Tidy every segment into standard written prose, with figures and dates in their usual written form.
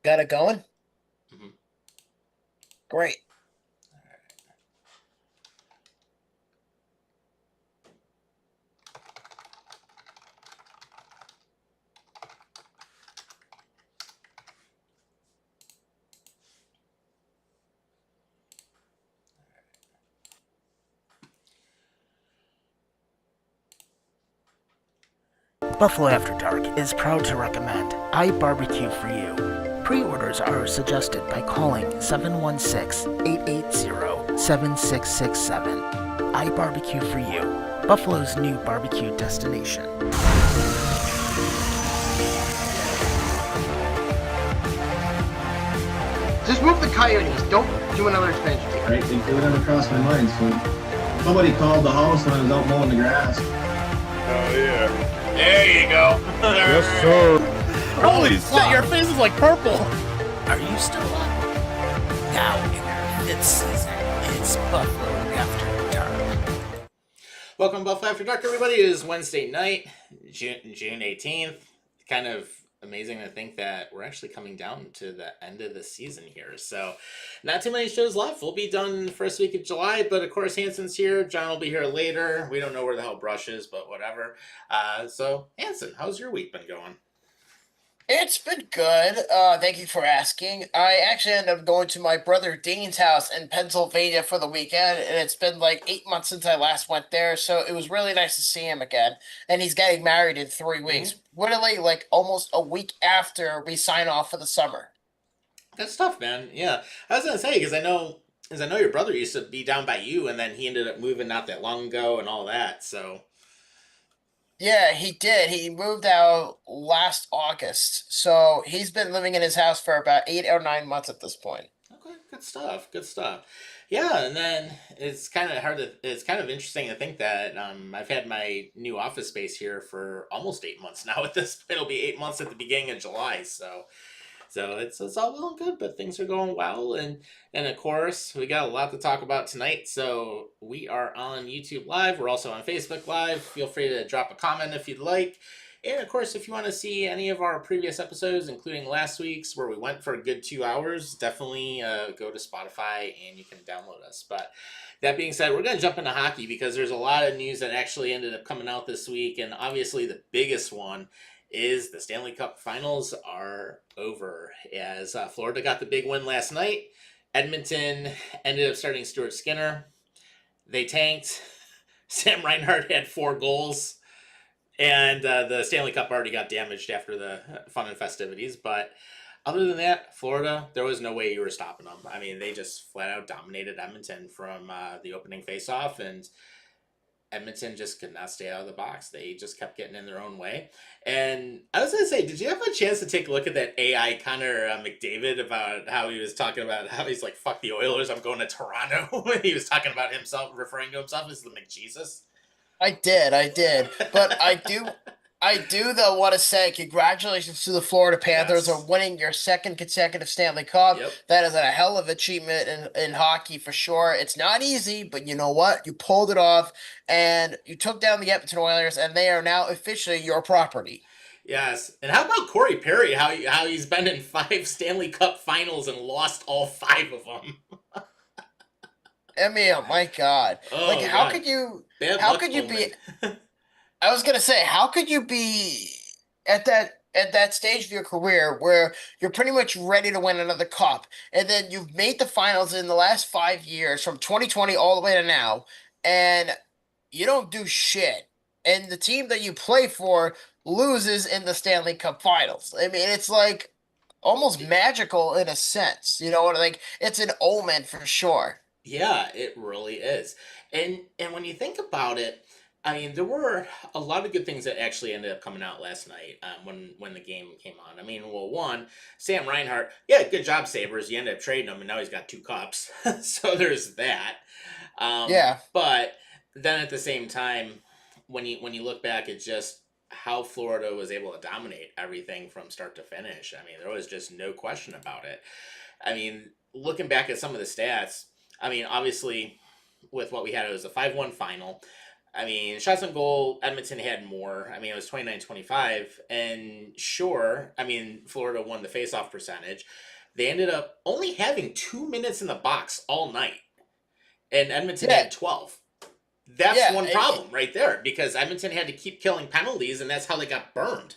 Got it going? Mhm. Great. Buffalo After Dark is proud to recommend iBarbecue for you. Pre-orders are suggested by calling 716-880-7667. iBarbecue for you, Buffalo's new barbecue destination. Just move the coyotes. Don't do another expansion. Right? It never crossed my mind. So somebody called the house when I was out mowing the grass. Oh yeah. There you go. Yes, sir. Holy shit, your face is like purple! Are you still up? Now in our fifth season, it's Buffalo After Dark. Welcome to Buffalo After Dark, everybody. It is Wednesday night, June 18th. Kind of amazing to think that we're actually coming down to the end of the season here. So, not too many shows left. We'll be done the first week of July, but of course, Hanson's here. John will be here later. We don't know where the hell Brush is, but whatever. So, Hanson, how's your week been going? It's been good. Thank you for asking. I actually ended up going to my brother Dean's house in Pennsylvania for the weekend, and it's been like 8 months since I last went there, so it was really nice to see him again. And he's getting married in 3 weeks. Literally, like almost a week after we sign off for the summer. Good stuff, man. Yeah, I was gonna say because I know your brother used to be down by you, and then he ended up moving not that long ago, and all that. So Yeah, he did. He moved out last August, so he's been living in his house for about 8 or 9 months at this point. okay, good stuff, good stuff. Yeah, and then it's kind of interesting to think that I've had my new office space here for almost 8 months now. At this, it'll be 8 months at the beginning of July. So it's all well and good, but things are going well, and of course we got a lot to talk about tonight. So we are on YouTube Live. We're also on Facebook Live. Feel free to drop a comment if you'd like. And of course, if you want to see any of our previous episodes, including last week's where we went for a good 2 hours, definitely go to Spotify and you can download us. But that being said, we're going to jump into hockey because there's a lot of news that actually ended up coming out this week. And obviously, the biggest one is the Stanley Cup Finals are over as Florida got the big win last night. Edmonton ended up starting Stuart Skinner. They tanked. Sam Reinhart had 4 goals, and the Stanley Cup already got damaged after the fun and festivities. But other than that, Florida, there was no way you were stopping them. I mean, they just flat out dominated Edmonton from the opening faceoff, and Edmonton just could not stay out of the box. They just kept getting in their own way. And I was going to say, did you have a chance to take a look at that AI Connor McDavid about how he was talking about how he's like, fuck the Oilers, I'm going to Toronto? He was talking about himself, referring to himself as the McJesus. I did. But I do though want to say congratulations to the Florida Panthers Yes. on winning your second consecutive Stanley Cup. Yep. That is a hell of achievement in hockey for sure. It's not easy, but you know what? You pulled it off and you took down the Edmonton Oilers, and they are now officially your property. Yes. And how about Corey Perry? How he's been in 5 Stanley Cup finals and lost all 5 of them. I mean, oh my God. Like Oh, how God. could you Bad how luck could you be omen. I was gonna say, how could you be at that stage of your career where you're pretty much ready to win another cup, and then you've made the finals in the last 5 years, from 2020 all the way to now, and you don't do shit, and the team that you play for loses in the Stanley Cup Finals. I mean, it's like almost magical in a sense. You know what? Like it's an omen for sure. Yeah, it really is. And when you think about it, I mean, there were a lot of good things that actually ended up coming out last night when the game came on. I mean, well, one, Sam Reinhart, yeah, good job, Sabres. You ended up trading him, and now he's got 2 cups, so there's that. Yeah. But then at the same time, when you look back at just how Florida was able to dominate everything from start to finish, I mean, there was just no question about it. I mean, looking back at some of the stats, I mean, obviously, with what we had, it was a 5-1 final. I mean, shots on goal, Edmonton had more. I mean, it was 29-25. And sure, I mean, Florida won the faceoff percentage. They ended up only having 2 minutes in the box all night. And Edmonton Yeah. had 12. That's Yeah, one problem right there, because Edmonton had to keep killing penalties, and that's how they got burned.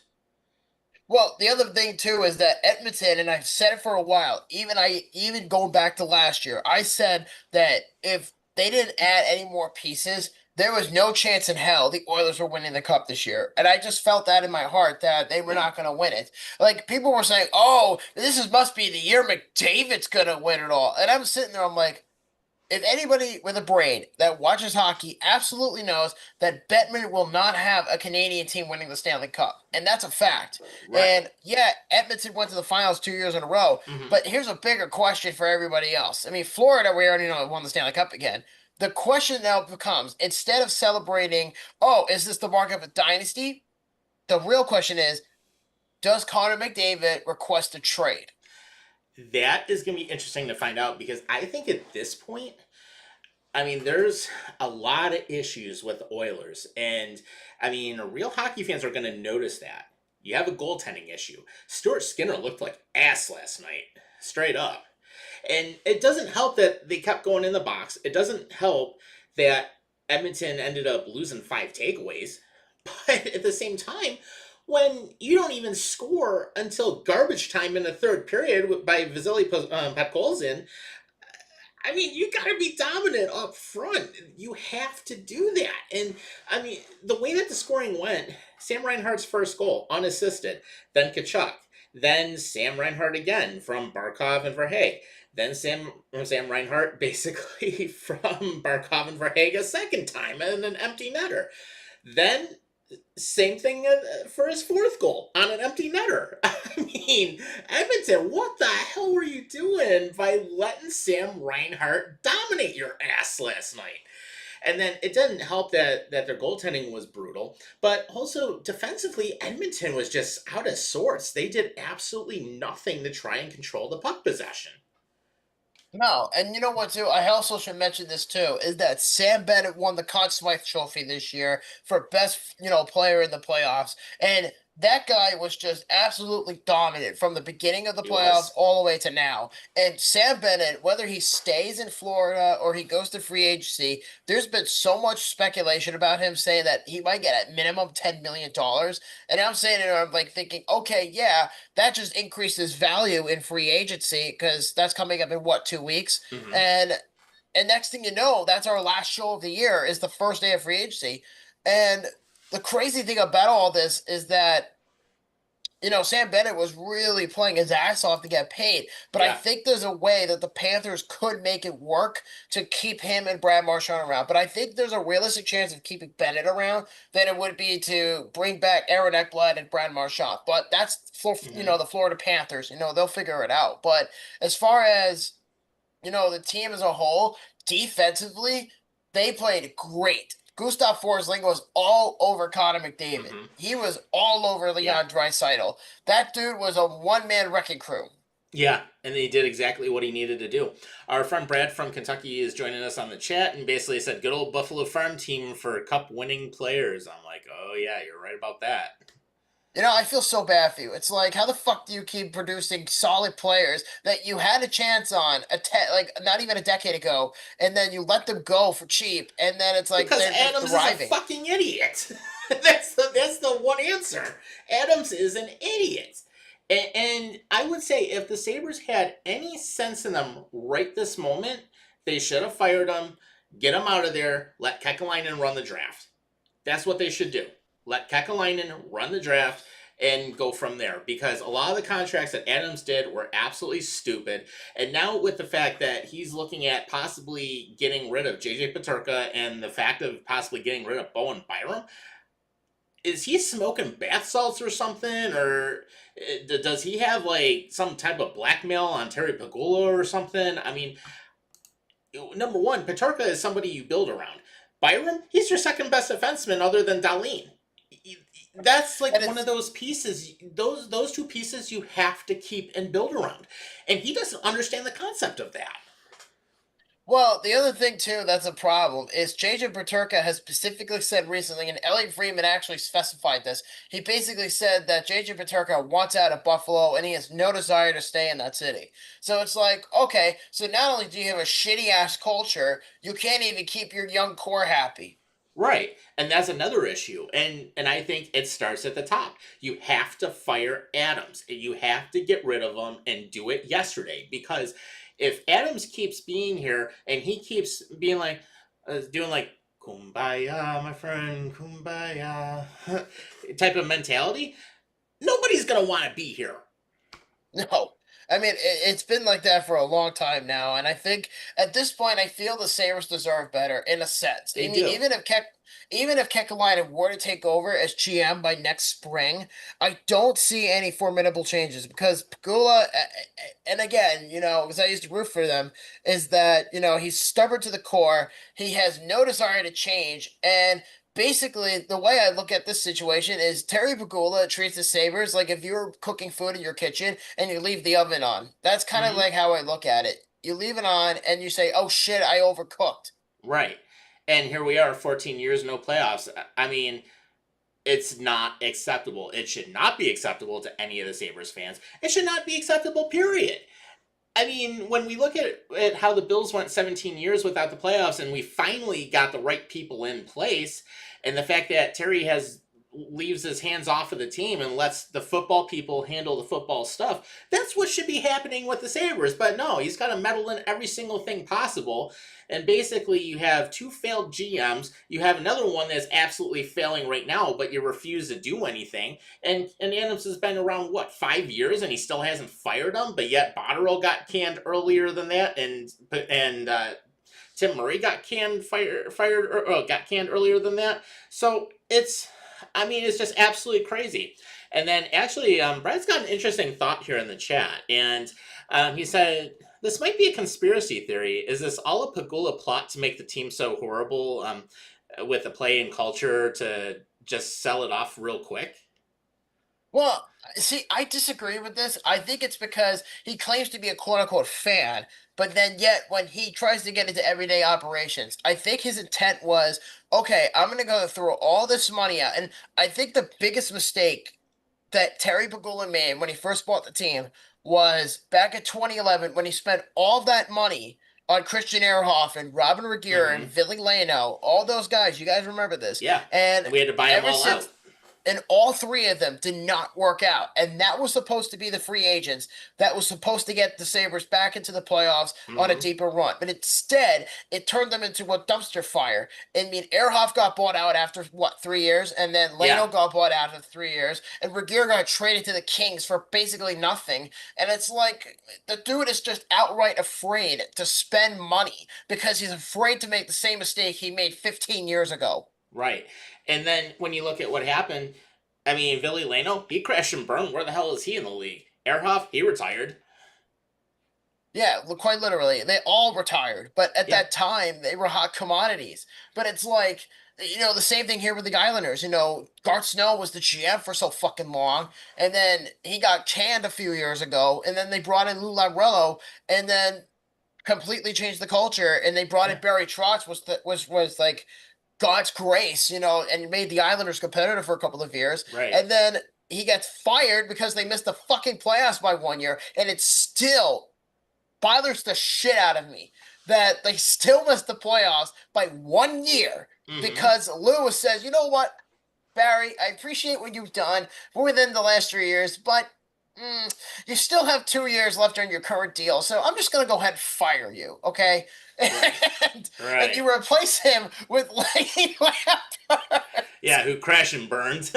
Well, the other thing too is that Edmonton, and I've said it for a while, even going back to last year, I said that if they didn't add any more pieces, there was no chance in hell the Oilers were winning the cup this year. And I just felt that in my heart that they were not going to win it. Like people were saying, "Oh, must be the year McDavid's going to win it all." And I'm sitting there, I'm like, if anybody with a brain that watches hockey absolutely knows that Bettman will not have a Canadian team winning the Stanley Cup. And that's a fact. Right. And yeah, Edmonton went to the finals 2 years in a row. Mhm. But here's a bigger question for everybody else. I mean, Florida, we already know won the Stanley Cup again. The question now becomes, instead of celebrating, oh, is this the mark of a dynasty? The real question is, does Connor McDavid request a trade? That is going to be interesting to find out, because I think at this point, I mean, there's a lot of issues with the Oilers. And I mean, real hockey fans are going to notice that. You have a goaltending issue. Stuart Skinner looked like ass last night, straight up. And it doesn't help that they kept going in the box. It doesn't help that Edmonton ended up losing 5 takeaways. But at the same time, when you don't even score until garbage time in the third period by Vasily Podkolzin, I mean, you got to be dominant up front. You have to do that. And I mean, the way that the scoring went, Sam Reinhart's first goal, unassisted, then Kachuk, then Sam Reinhart again from Barkov and Verhaeghe, then Sam Reinhart basically from Barkov and Verhaeghe a second time and an empty netter. Then same thing for his fourth goal on an empty netter. I mean, Edmonton, what the hell were you doing by letting Sam Reinhart dominate your ass last night? And then it didn't help that their goaltending was brutal, but also defensively, Edmonton was just out of sorts. They did absolutely nothing to try and control the puck possession. No, and you know what too? I also should mention this too, is that Sam Bennett won the Conn Smythe Trophy this year for best, player in the playoffs. And that guy was just absolutely dominant from the beginning of the He playoffs was. all the way to now. And Sam Bennett, whether he stays in Florida or he goes to free agency, there's been so much speculation about him saying that he might get at minimum $10 million. And I'm saying it, I'm like thinking, okay, yeah, that just increases value in free agency because that's coming up in what, 2 weeks? Mhm. And next thing you know, that's our last show of the year is the first day of free agency. And the crazy thing about all this is that, Sam Bennett was really playing his ass off to get paid. But I Yeah. think there's a way that the Panthers could make it work to keep him and Brad Marchand around. But I think there's a realistic chance of keeping Bennett around than it would be to bring back Aaron Ekblad and Brad Marchand. But that's for, the Florida Panthers. They'll figure it out. But as far as, the team as a whole, defensively, they played great. Gustav Forsling was all over Connor McDavid. Mhm. He was all over Leon Draisaitl. That dude was a one-man wrecking crew. Yeah, and he did exactly what he needed to do. Our friend Brad from Kentucky is joining us on the chat and basically said, good old Buffalo Farm team for cup-winning players. I'm like, oh yeah, you're right about that. I feel so bad for you. It's like, how the fuck do you keep producing solid players that you had a chance on not even a decade ago, and then you let them go for cheap, and then it's like Because they're just Adams thriving. is a fucking idiot. that's the one answer. Adams is an idiot. And I would say if the Sabres had any sense in them right this moment, they should have fired him, get him out of there, let Kekalainen run the draft. That's what they should do. Let Kekalainen run the draft and go from there, because a lot of the contracts that Adams did were absolutely stupid. And now with the fact that he's looking at possibly getting rid of JJ Peterka and the fact of possibly getting rid of Bowen Byram, is he smoking bath salts or something? Or does he have like some type of blackmail on Terry Pagula or something? I mean, number one, Peterka is somebody you build around. Byram, he's your second best defenseman other than Dahlin. That's like one of those pieces, those two pieces you have to keep and build around. And he doesn't understand the concept of that. Well, the other thing too that's a problem is JJ Peterka has specifically said recently, and Elliot Freeman actually specified this. He basically said that JJ Peterka wants out of Buffalo and he has no desire to stay in that city. So it's like, okay, so not only do you have a shitty ass culture, you can't even keep your young core happy. Right. And that's another issue. And I think it starts at the top. You have to fire Adams. You have to get rid of him and do it yesterday, because if Adams keeps being here and he keeps being like doing like kumbaya, my friend, kumbaya type of mentality, nobody's going to want to be here. No. I mean, it's been like that for a long time now, and I think at this point, I feel the Sabres deserve better in a sense. They I mean, do. even if Kekalainen were to take over as GM by next spring, I don't see any formidable changes because Pagula, and again, because I used to root for them, is that he's stubborn to the core. He has no desire to change, and basically, the way I look at this situation is Terry Pagula treats the Sabres like if you were cooking food in your kitchen and you leave the oven on. That's kind of Mhm. like how I look at it. You leave it on and you say, "Oh shit, I overcooked." Right. And here we are, 14 years, no playoffs. I mean, it's not acceptable. It should not be acceptable to any of the Sabres fans. It should not be acceptable, period. I mean, when we look at how the Bills went 17 years without the playoffs and we finally got the right people in place, and the fact that Terry has leaves his hands off of the team and lets the football people handle the football stuff, that's what should be happening with the Sabres. But no, he's got to meddle in every single thing possible. And basically, you have two failed GMs. You have another one that's absolutely failing right now, but you refuse to do anything. And Adams has been around what, 5 years, and he still hasn't fired him. But yet Botterill got canned earlier than that, and Tim Murray got got canned earlier than that. So it's just absolutely crazy. And then actually, Brad's got an interesting thought here in the chat, and he said, "This might be a conspiracy theory. Is this all a Pagula plot to make the team so horrible, with the play and culture to just sell it off real quick?" Well, see, I disagree with this. I think it's because he claims to be a quote unquote fan, but then yet when he tries to get into everyday operations, I think his intent was, okay, I'm going to go throw all this money out. And I think the biggest mistake that Terry Pagula made when he first bought the team was back in 2011 when he spent all that money on Christian Ehrhoff and Robin Regier and Billy Leno, all those guys. You guys remember this? Yeah, And we had to buy them ever all since out. and all three of them did not work out. And that was supposed to be the free agents that was supposed to get the Sabres back into the playoffs on a deeper run. But instead, it turned them into a dumpster fire. I mean, Ehrhoff got bought out after, 3 years? And then Leno Yeah. got bought out after 3 years. And Regier got traded to the Kings for basically nothing. And it's like, the dude is just outright afraid to spend money because he's afraid to make the same mistake he made 15 years ago. Right. And then when you look at what happened, I mean, Billy Leno, he crashed and burned. Where the hell is he in the league? Ehrhoff, he retired. Yeah, quite literally. They all retired, but at Yeah. that time they were hot commodities. But it's like, the same thing here with the Islanders. Garth Snow was the GM for so fucking long, and then he got canned a few years ago, and then they brought in Lou Lamoriello, and then completely changed the culture, and they brought in Barry Trotz, was like God's grace, and made the Islanders competitive for a couple of years. Right. And then he gets fired because they missed the fucking playoffs by 1 year, and it still bothers the shit out of me that they still missed the playoffs by 1 year because Lewis says, you know what, Barry, I appreciate what you've done within the last 3 years, but you still have 2 years left on your current deal, so I'm just going to go ahead and fire you, okay? Right. And Right. you replace him with Lane Lambert. Yeah, who crashed and burned.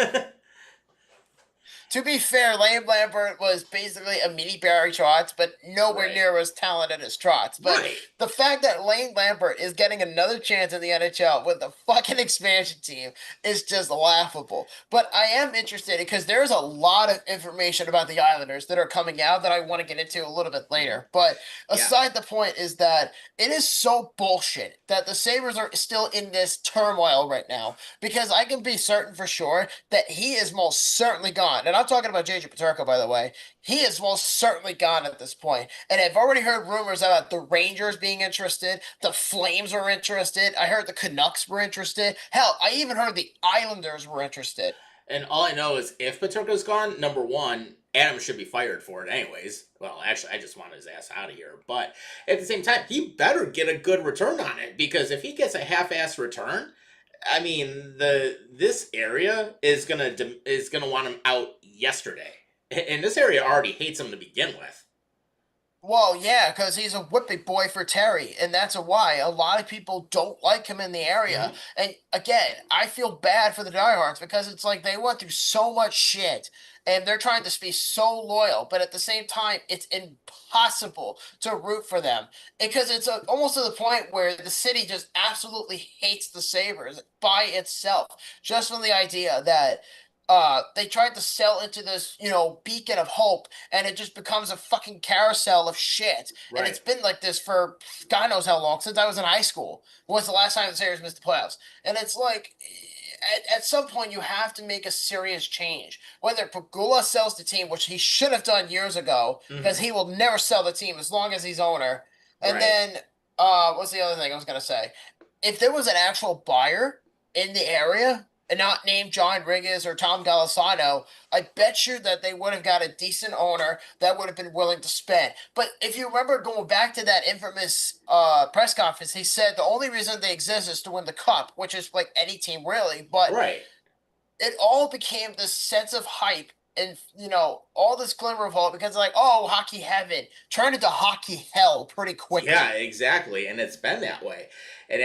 To be fair, Lane Lambert was basically a mini Barry Trotz, but nowhere Right. near as talented as Trotz. But Right. the fact that Lane Lambert is getting another chance in the NHL with the fucking expansion team is just laughable. But I am interested because there's a lot of information about the Islanders that are coming out that I want to get into a little bit later. But aside the point is that it is so bullshit that the Sabres are still in this turmoil right now because I can be certain for sure that he is most certainly gone. And I'm talking about JJ Peterka, by the way, he is most certainly gone at this point. And I've already heard rumors about the Rangers being interested, the Flames are interested. I heard the Canucks were interested. Hell, I even heard the Islanders were interested. And all I know is if Paterka's gone, number one, Adam should be fired for it anyways. Well, actually, I just want his ass out of here. But at the same time, he better get a good return on it, because if he gets a half-ass return, I mean, this area is gonna want him out yesterday, and this area already hates him to begin with. Well, yeah, because he's a whipping boy for Terry, and that's a why. A lot of people don't like him in the area. And again, I feel bad for the diehards because it's like they went through so much shit, and they're trying to be so loyal, but at the same time, it's impossible to root for them because it's almost to the point where the city just absolutely hates the Sabres by itself, just from the idea that they tried to sell into this, beacon of hope, and it just becomes a fucking carousel of shit. Right. And it's been like this for God knows how long, since I was in high school. Was the last time the Sabres missed the playoffs? And it's like, at some point, you have to make a serious change. Whether Pegula sells the team, which he should have done years ago, because he will never sell the team as long as he's owner. And Right. then, what's the other thing I was going to say? If there was an actual buyer in the area, and not named John Riggis or Tom Golisano, I bet you that they would have got a decent owner that would have been willing to spend. But if you remember going back to that infamous press conference, he said the only reason they exist is to win the cup, which is like any team really. But Right. it all became this sense of hype and, all this glimmer of hope because like, oh, hockey heaven turned into hockey hell pretty quickly. Yeah, exactly. And it's been that way. And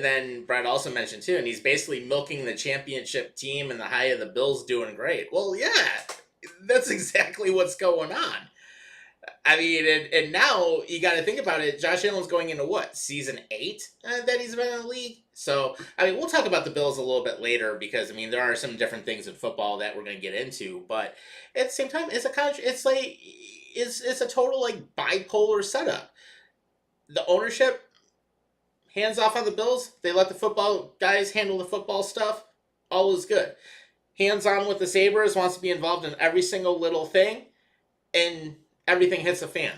then Brett also mentioned too, and he's basically milking the championship team and the high of the Bills doing great. Well, yeah, that's exactly what's going on. I mean, and now you got to think about it. Josh Allen's going into what, season 8 that he's been in the league? So, I mean, we'll talk about the Bills a little bit later because, I mean, there are some different things in football that we're going to get into. But at the same time, it's a total, like, bipolar setup. The ownership, hands off on the Bills. They let the football guys handle the football stuff. All is good. Hands on with the Sabres, wants to be involved in every single little thing. And everything hits the fan.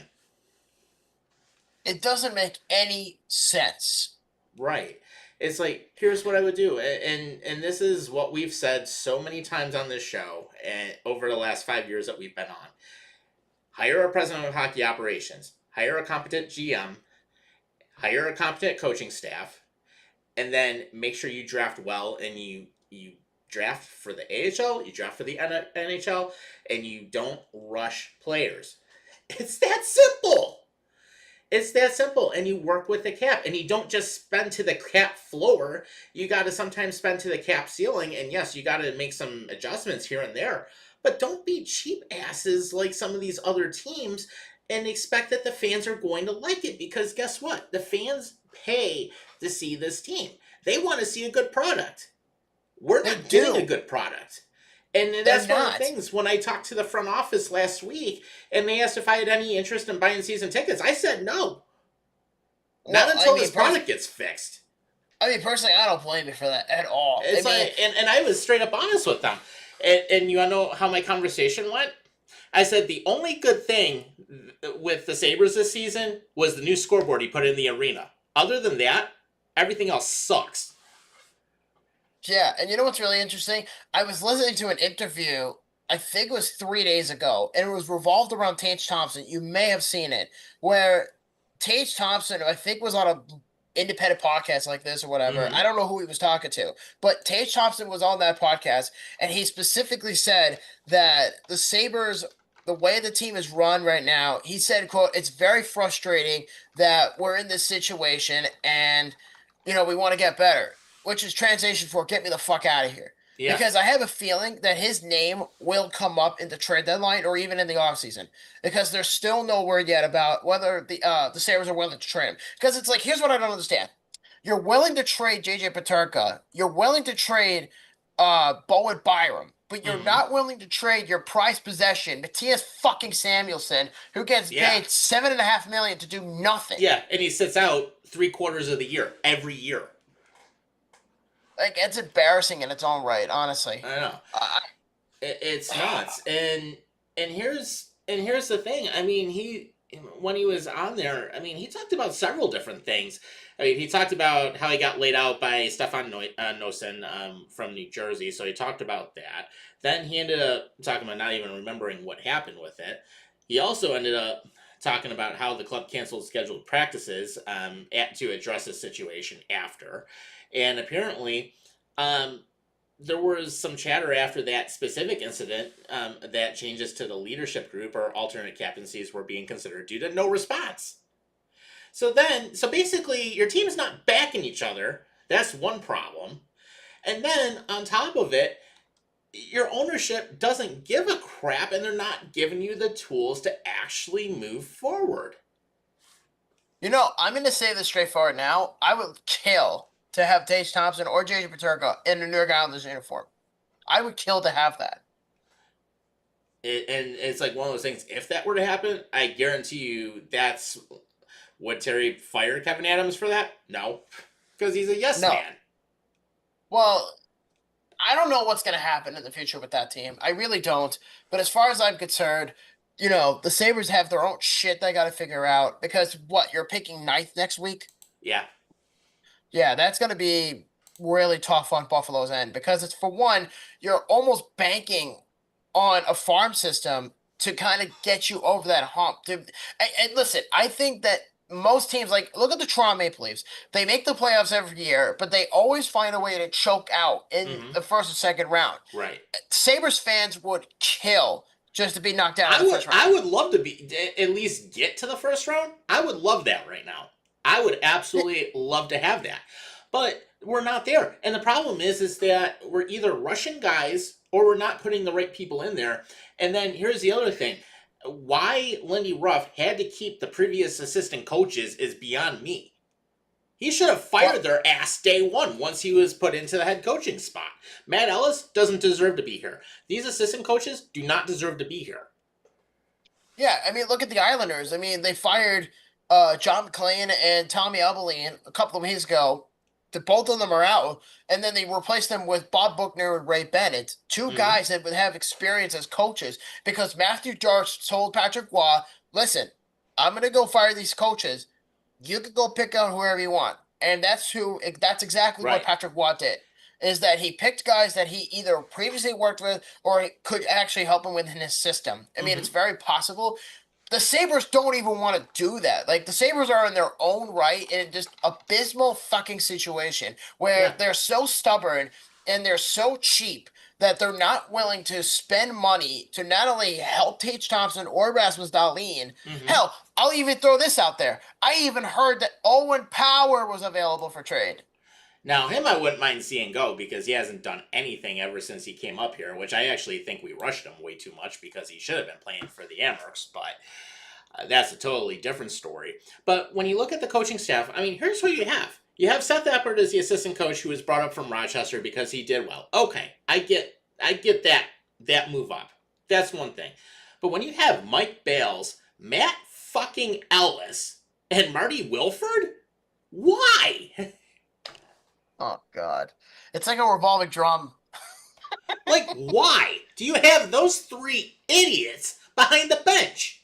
It doesn't make any sense. Right. It's like, here's what I would do. And this is what we've said so many times on this show and over the last 5 years that we've been on. Hire a president of hockey operations. Hire a competent GM. Hire a competent coaching staff. And then make sure you draft well and you draft for the AHL, you draft for the NHL, and you don't rush players. It's that simple. It's that simple. And you work with the cap. And you don't just spend to the cap floor. You got to sometimes spend to the cap ceiling. And yes, you got to make some adjustments here and there. But don't be cheap asses like some of these other teams and expect that the fans are going to like it. Because guess what? The fans pay to see this team. They want to see a good product. We're not getting a good product. And that's one of the things, when I talked to the front office last week, and they asked if I had any interest in buying season tickets, I said no. Not until this product gets fixed. I mean, personally, I don't blame you for that at all. It's and I was straight up honest with them. And you want to know how my conversation went? I said the only good thing with the Sabres this season was the new scoreboard he put in the arena. Other than that, everything else sucks. Yeah, and you know what's really interesting? I was listening to an interview, I think it was 3 days ago, and it was revolved around Tage Thompson. You may have seen it, where Tage Thompson, I think, was on a independent podcast like this or whatever. Mm-hmm. I don't know who he was talking to, but Tage Thompson was on that podcast, and he specifically said that the Sabres, the way the team is run right now, he said, quote, it's very frustrating that we're in this situation and, we want to get better. Which is translation for get me the fuck out of here. Yeah. Because I have a feeling that his name will come up in the trade deadline or even in the offseason. Because there's still no word yet about whether the Sabres are willing to trade him. Because it's like, here's what I don't understand. You're willing to trade JJ Peterka. You're willing to trade Bowen Byram. But you're not willing to trade your prized possession, Matthias fucking Samuelsson, who gets paid $7.5 million to do nothing. Yeah, and he sits out 3/4 of the year, every year. Like, it's embarrassing in its own right, honestly. I know. It's nuts. And here's the thing. I mean, when he was on there, I mean, he talked about several different things. I mean, he talked about how he got laid out by Stefan Noesen from New Jersey, so he talked about that. Then he ended up talking about not even remembering what happened with it. He also ended up talking about how the club canceled scheduled practices to address the situation after. And apparently, there was some chatter after that specific incident that changes to the leadership group or alternate captaincies were being considered due to no response. So basically, your team's not backing each other. That's one problem. And then on top of it, your ownership doesn't give a crap, and they're not giving you the tools to actually move forward. You know, I'm going to say this straightforward now. I would kill to have Tage Thompson or JJ Peterka in a New York Islanders uniform. I would kill to have that. And it's like one of those things, if that were to happen, I guarantee you that's... Would Terry fire Kevin Adams for that? No. Because he's a yes man. Well, I don't know what's going to happen in the future with that team. I really don't. But as far as I'm concerned, you know, the Sabres have their own shit they got to figure out. Because what, you're picking ninth next week? Yeah. Yeah, that's going to be really tough on Buffalo's end. Because it's, for one, you're almost banking on a farm system to kind of get you over that hump. And listen, I think that most teams, like, look at the Toronto Maple Leafs. They make the playoffs every year, but they always find a way to choke out in the first or second round. Right. Sabres fans would kill just to be knocked out in the first round. I would love to at least get to the first round. I would love that right now. I would absolutely love to have that. But we're not there. And the problem is that we're either rushing guys or we're not putting the right people in there. And then here's the other thing. Why Lindy Ruff had to keep the previous assistant coaches is beyond me. He should have fired their ass day one once he was put into the head coaching spot. Matt Ellis doesn't deserve to be here. These assistant coaches do not deserve to be here. Yeah, I mean, look at the Islanders. I mean, they fired John McClain and Tommy Eberle a couple of weeks ago. Both of them are out, and then they replaced them with Bob Buckner and Ray Bennett, two guys that would have experience as coaches, because Matthew Darch told Patrick Roy, listen, I'm going to go fire these coaches. You can go pick out whoever you want. And that's exactly what Patrick Roy did, is that he picked guys that he either previously worked with or could actually help him within his system. I mean, it's very possible. The Sabres don't even want to do that. Like, the Sabres are in their own right in just abysmal fucking situation where they're so stubborn and they're so cheap that they're not willing to spend money to not only help Tage Thompson or Rasmus Dahlin. Hell, I'll even throw this out there. I even heard that Owen Power was available for trade. Now, him I wouldn't mind seeing go because he hasn't done anything ever since he came up here, which I actually think we rushed him way too much because he should have been playing for the Amherst, but that's a totally different story. But when you look at the coaching staff, I mean, here's what you have. You have Seth Eppert as the assistant coach who was brought up from Rochester because he did well. Okay, I get that move up. That's one thing. But when you have Mike Bales, Matt fucking Ellis, and Marty Wilford, why? Oh, God. It's like a revolving drum. Like, why do you have those three idiots behind the bench?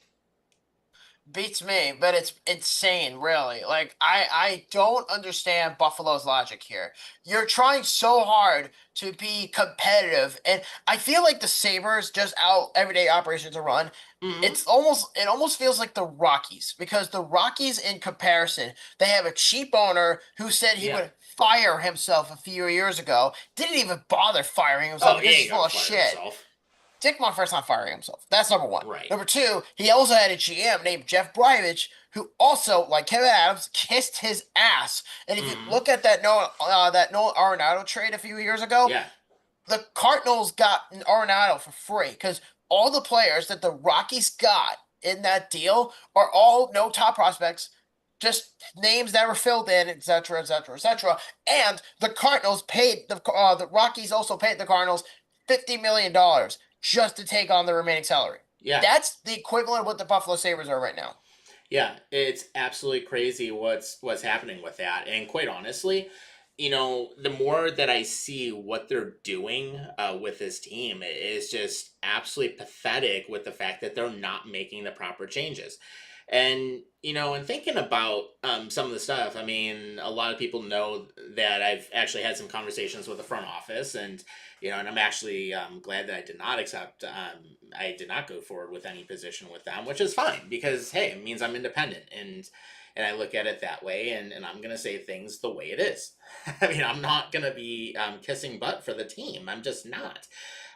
Beats me, but it's insane, really. Like, I don't understand Buffalo's logic here. You're trying so hard to be competitive, and I feel like the Sabres just out everyday operations to run. It almost feels like the Rockies, because the Rockies, in comparison, they have a cheap owner who said he would fire himself a few years ago. Didn't even bother firing himself. He's full of shit. Dick Monfort's not firing himself. That's number one. Right. Number two, he also had a GM named Jeff Bryvich, who also, like Kevin Adams, kissed his ass. And if you look at that Nolan Arenado trade a few years ago, the Cardinals got Arenado for free because all the players that the Rockies got in that deal are all no top prospects, just names that were filled in, et cetera, et cetera, et cetera. And the Cardinals paid the Rockies also paid the Cardinals $50 million just to take on the remaining salary. Yeah. That's the equivalent of what the Buffalo Sabres are right now. Yeah, it's absolutely crazy what's happening with that. And quite honestly, the more that I see what they're doing with this team, it is just absolutely pathetic with the fact that they're not making the proper changes. And, and thinking about some of the stuff, I mean, a lot of people know that I've actually had some conversations with the front office, and, and I'm actually glad that I did not go forward with any position with them, which is fine because, hey, it means I'm independent. And I look at it that way, and I'm going to say things the way it is. I mean, I'm not going to be kissing butt for the team. I'm just not.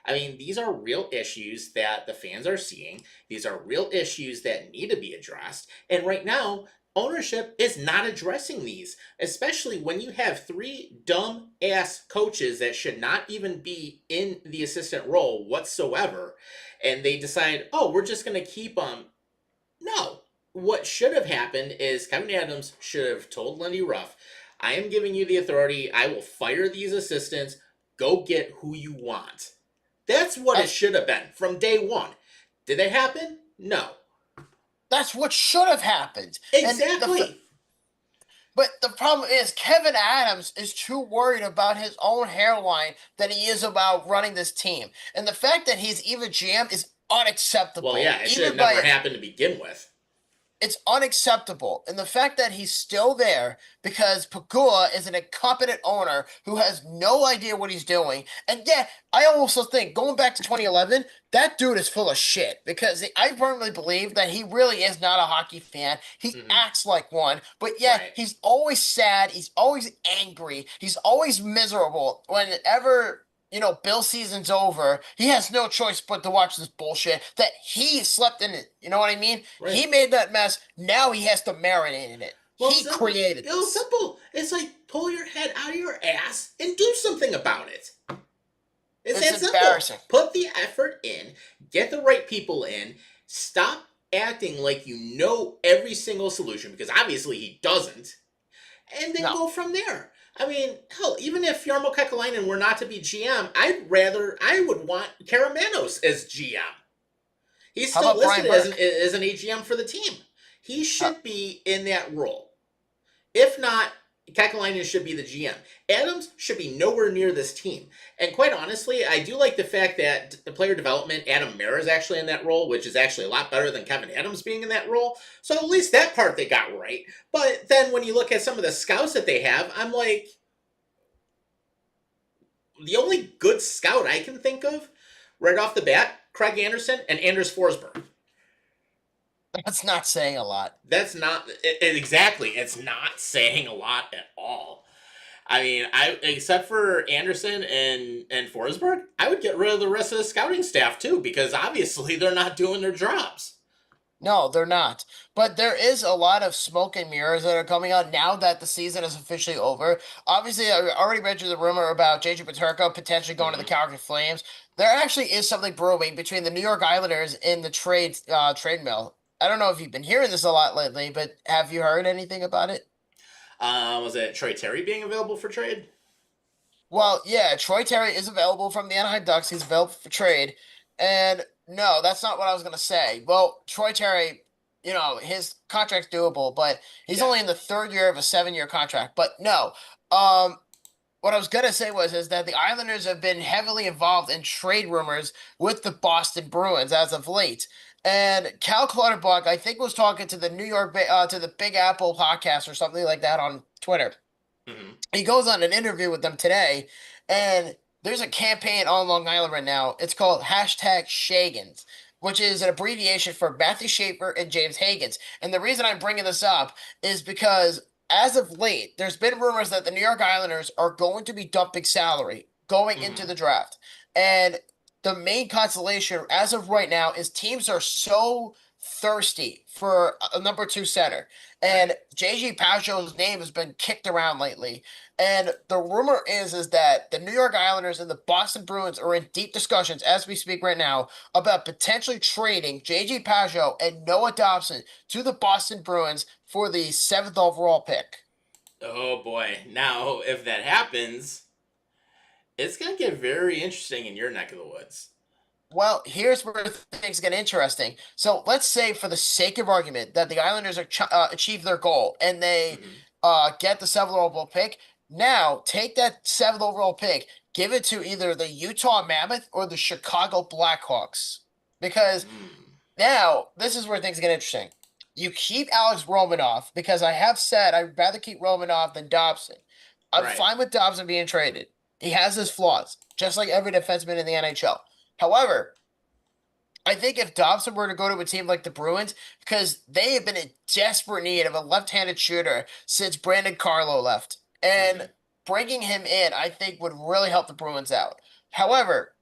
I mean, these are real issues that the fans are seeing. These are real issues that need to be addressed. And right now, ownership is not addressing these, especially when you have three dumb-ass coaches that should not even be in the assistant role whatsoever. And they decide, oh, we're just going to keep them. No. What should have happened is Kevin Adams should have told Lindy Ruff, I am giving you the authority. I will fire these assistants. Go get who you want. That's what it should have been from day one. Did that happen? No. That's what should have happened. Exactly. But the problem is Kevin Adams is too worried about his own hairline than he is about running this team. And the fact that he's even GM is unacceptable. Well, yeah, it should have never happened to begin with. It's unacceptable. And the fact that he's still there because Pagula is an incompetent owner who has no idea what he's doing. And yeah, I also think, going back to 2011, that dude is full of shit because I firmly believe that he really is not a hockey fan. He acts like one, but yeah, he's always sad. He's always angry. He's always miserable. Whenever Bill season's over, he has no choice but to watch this bullshit that he slept in it. You know what I mean? Right. He made that mess. Now he has to marinate in it. Well, he created it. It's simple. It's like pull your head out of your ass and do something about it. It's that simple. Put the effort in. Get the right people in. Stop acting like you know every single solution because obviously he doesn't. And then go from there. I mean, hell, even if Jarmo Kekalainen were not to be GM, I would want Karamanos as GM. He's still listed as an AGM for the team. He should be in that role. If not, Kekalainen should be the GM. Adams should be nowhere near this team. And quite honestly, I do like the fact that the player development, Adam Mayer is actually in that role, which is actually a lot better than Kevin Adams being in that role. So at least that part they got right. But then when you look at some of the scouts that they have, I'm like, the only good scout I can think of right off the bat, Craig Anderson and Anders Forsberg. That's not saying a lot. That's not exactly. It's not saying a lot at all. I mean, except for Anderson and Forsberg, I would get rid of the rest of the scouting staff too, because obviously they're not doing their jobs. No, they're not. But there is a lot of smoke and mirrors that are coming out now that the season is officially over. Obviously, I already mentioned the rumor about JJ Peterka potentially going to the Calgary Flames. There actually is something brewing between the New York Islanders and the trade mill. I don't know if you've been hearing this a lot lately, but have you heard anything about it? Was it Troy Terry being available for trade? Well, yeah, Troy Terry is available from the Anaheim Ducks. He's available for trade. And no, that's not what I was going to say. Well, Troy Terry, his contract's doable, but he's only in the third year of a 7-year contract. But no, what I was going to say is that the Islanders have been heavily involved in trade rumors with the Boston Bruins as of late. And Cal Clutterbuck, I think, was talking to the to the Big Apple podcast or something like that on Twitter. Mm-hmm. He goes on an interview with them today, and there's a campaign on Long Island right now. It's called #Shagans, which is an abbreviation for Matthew Schaefer and James Hagans. And the reason I'm bringing this up is because as of late, there's been rumors that the New York Islanders are going to be dumping salary going into the draft. And the main consolation as of right now is teams are so thirsty for a number 2 center. And JG Pageau's name has been kicked around lately. And the rumor is that the New York Islanders and the Boston Bruins are in deep discussions as we speak right now about potentially trading JG Pageau and Noah Dobson to the Boston Bruins for the 7th overall pick. Oh boy. Now, if that happens, it's going to get very interesting in your neck of the woods. Well, here's where things get interesting. So let's say, for the sake of argument, that the Islanders achieve their goal and they get the 7th overall pick. Now take that 7th overall pick, give it to either the Utah Mammoth or the Chicago Blackhawks. Because now this is where things get interesting. You keep Alex Romanoff because I have said I'd rather keep Romanoff than Dobson. I'm Right. fine with Dobson being traded. He has his flaws, just like every defenseman in the NHL. However, I think if Dobson were to go to a team like the Bruins, because they have been in desperate need of a left-handed shooter since Brandon Carlo left, and bringing him in, I think, would really help the Bruins out. However,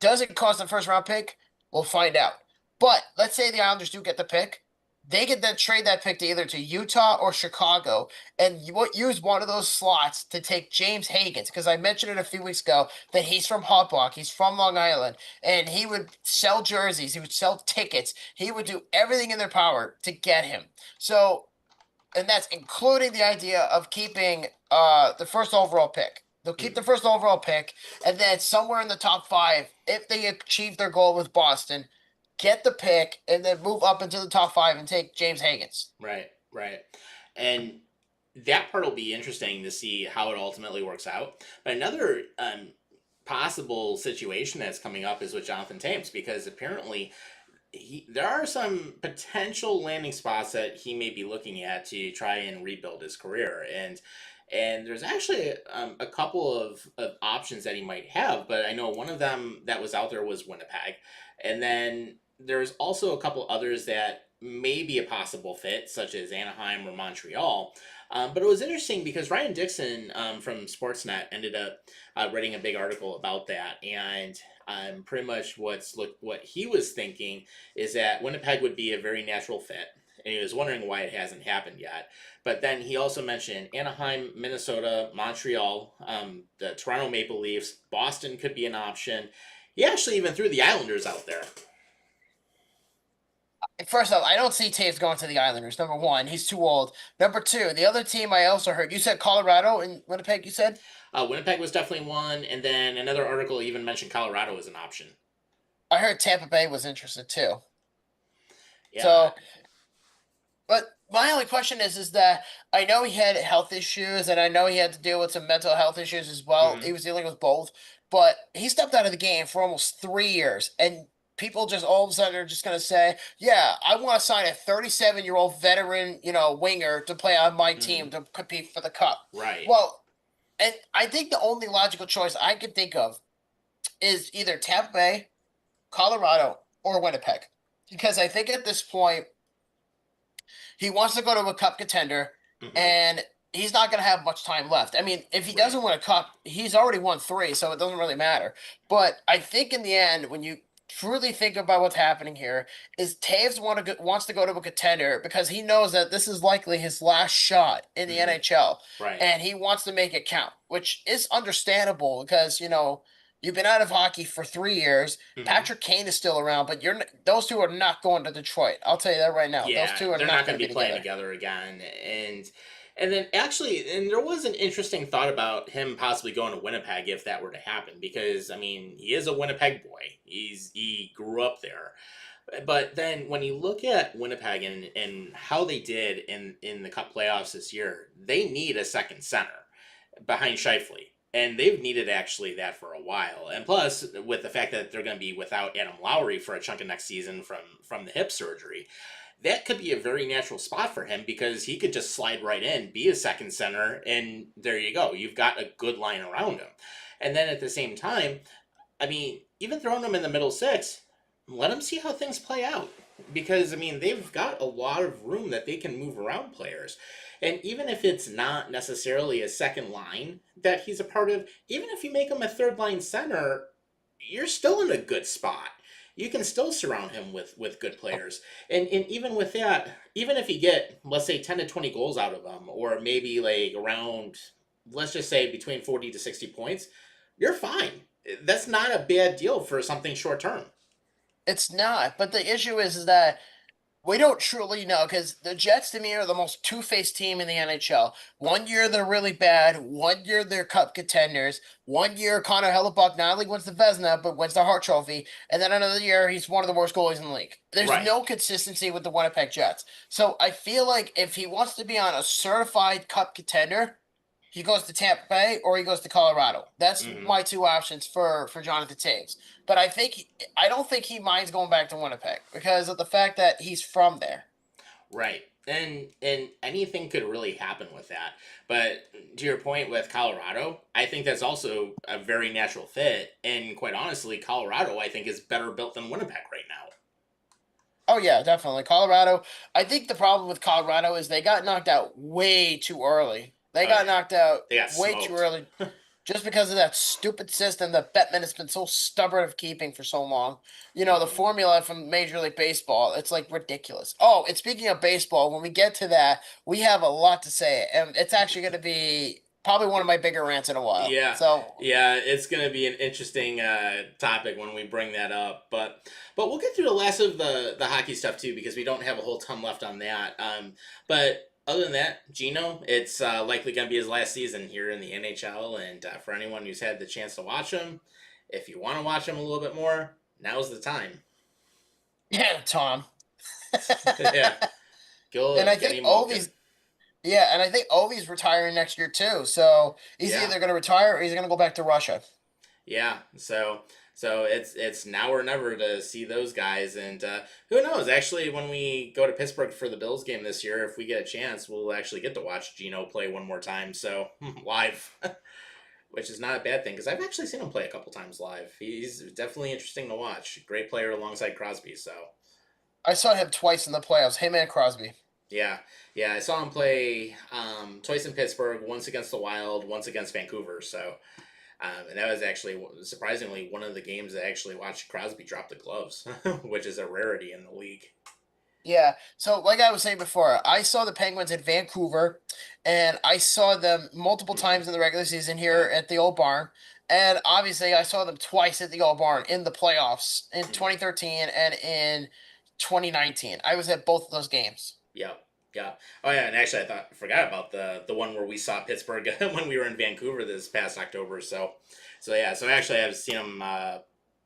does it cost a first-round pick? We'll find out. But let's say the Islanders do get the pick. They could then trade that pick to either to Utah or Chicago and use one of those slots to take James Higgins, because I mentioned it a few weeks ago that he's from Hotbach, he's from Long Island, and he would sell jerseys, he would sell tickets, he would do everything in their power to get him. So, and that's including the idea of keeping the first overall pick. They'll keep the first overall pick, and then somewhere in the top 5, if they achieve their goal with Boston, get the pick, and then move up into the top 5 and take James Higgins. Right. And that part will be interesting to see how it ultimately works out. But another possible situation that's coming up is with Jonathan Tames, because apparently there are some potential landing spots that he may be looking at to try and rebuild his career. And there's actually a couple of options that he might have, but I know one of them that was out there was Winnipeg. And then there's also a couple others that may be a possible fit, such as Anaheim or Montreal. But it was interesting because Ryan Dixon from Sportsnet ended up writing a big article about that. And pretty much what he was thinking is that Winnipeg would be a very natural fit. And he was wondering why it hasn't happened yet. But then he also mentioned Anaheim, Minnesota, Montreal, the Toronto Maple Leafs, Boston could be an option. He actually even threw the Islanders out there. First off, I don't see Taves going to the Islanders. Number 1, he's too old. Number 2, the other team I also heard, you said Colorado and Winnipeg, you said? Winnipeg was definitely one, and then another article even mentioned Colorado as an option. I heard Tampa Bay was interested too. Yeah. So, but my only question is that I know he had health issues, and I know he had to deal with some mental health issues as well. He was dealing with both, but he stepped out of the game for almost 3 years, and people just all of a sudden are just going to say, yeah, I want to sign a 37-year-old veteran, winger to play on my team to compete for the cup. Right. Well, and I think the only logical choice I can think of is either Tampa Bay, Colorado, or Winnipeg. Because I think at this point, he wants to go to a cup contender, and he's not going to have much time left. I mean, if he doesn't win a cup, he's already won 3, so it doesn't really matter. But I think in the end, when you truly think about what's happening here, is Taves wants to go to a contender because he knows that this is likely his last shot in the NHL. Right. And he wants to make it count, which is understandable because, you've been out of hockey for 3 years. Patrick Kane is still around, but those two are not going to Detroit. I'll tell you that right now. Yeah, those two are they're not going to be playing together again. And then actually, and there was an interesting thought about him possibly going to Winnipeg if that were to happen, because I mean, he is a Winnipeg boy. He grew up there. But then when you look at Winnipeg and how they did in the Cup playoffs this year, they need a second center behind Scheifele. And they've needed actually that for a while. And plus, with the fact that they're going to be without Adam Lowry for a chunk of next season from the hip surgery, that could be a very natural spot for him because he could just slide right in, be a second center, and there you go. You've got a good line around him. And then at the same time, I mean, even throwing him in the middle 6, let him see how things play out. Because, I mean, they've got a lot of room that they can move around players. And even if it's not necessarily a second line that he's a part of, even if you make him a third line center, you're still in a good spot. You can still surround him with good players. And even with that, even if you get, let's say, 10 to 20 goals out of him, or maybe like around, let's just say between 40 to 60 points, you're fine. That's not a bad deal for something short term. It's not, but the issue is that we don't truly know because the Jets, to me, are the most two-faced team in the NHL. 1 year they're really bad. 1 year they're cup contenders. 1 year Connor Hellebuck not only wins the Vezina but wins the Hart Trophy, and then another year he's one of the worst goalies in the league. There's no consistency with the Winnipeg Jets. So I feel like if he wants to be on a certified cup contender, he goes to Tampa Bay or he goes to Colorado. That's Mhm. my two options for Jonathan Taves. But I don't think he minds going back to Winnipeg because of the fact that he's from there. Right. And anything could really happen with that. But to your point with Colorado, I think that's also a very natural fit. And quite honestly, Colorado I think is better built than Winnipeg right now. Oh yeah, definitely. Colorado. I think the problem with Colorado is they got knocked out way too early. They Oh, got yeah. knocked out They got way too smoked. early just because of that stupid system that Bettman has been so stubborn of keeping for so long. You know, the formula from Major League Baseball, it's like ridiculous. Oh, and speaking of baseball, when we get to that, we have a lot to say. And it's actually going to be probably one of my bigger rants in a while. Yeah. So Yeah, it's going to be an interesting topic when we bring that up, but we'll get through the last of the hockey stuff too because we don't have a whole ton left on that. But other than that, Gino, it's likely going to be his last season here in the NHL, and for anyone who's had the chance to watch him, if you want to watch him a little bit more, now's the time. yeah, Tom. Yeah, go And I get think him open. Ovi's yeah, and I think Ovi's retiring next year too. So he's Yeah. either going to retire or he's going to go back to Russia. Yeah, so it's now or never to see those guys, and who knows? Actually, when we go to Pittsburgh for the Bills game this year, if we get a chance, we'll actually get to watch Gino play one more time. So live, which is not a bad thing because I've actually seen him play a couple times live. He's definitely interesting to watch. Great player alongside Crosby. So I saw him twice in the playoffs. Him and Crosby. yeah, I saw him play twice in Pittsburgh, once against the Wild, once against Vancouver. So. And that was actually surprisingly one of the games that I actually watched Crosby drop the gloves, which is a rarity in the league. Yeah. So, like I was saying before, I saw the Penguins at Vancouver, and I saw them multiple times in the regular season here at the old barn. And obviously, I saw them twice at the old barn in the playoffs in 2013 and in 2019. I was at both of those games. Yep. Yeah. Oh yeah, and actually I forgot about the one where we saw Pittsburgh when we were in Vancouver this past October. So yeah. So actually I've seen him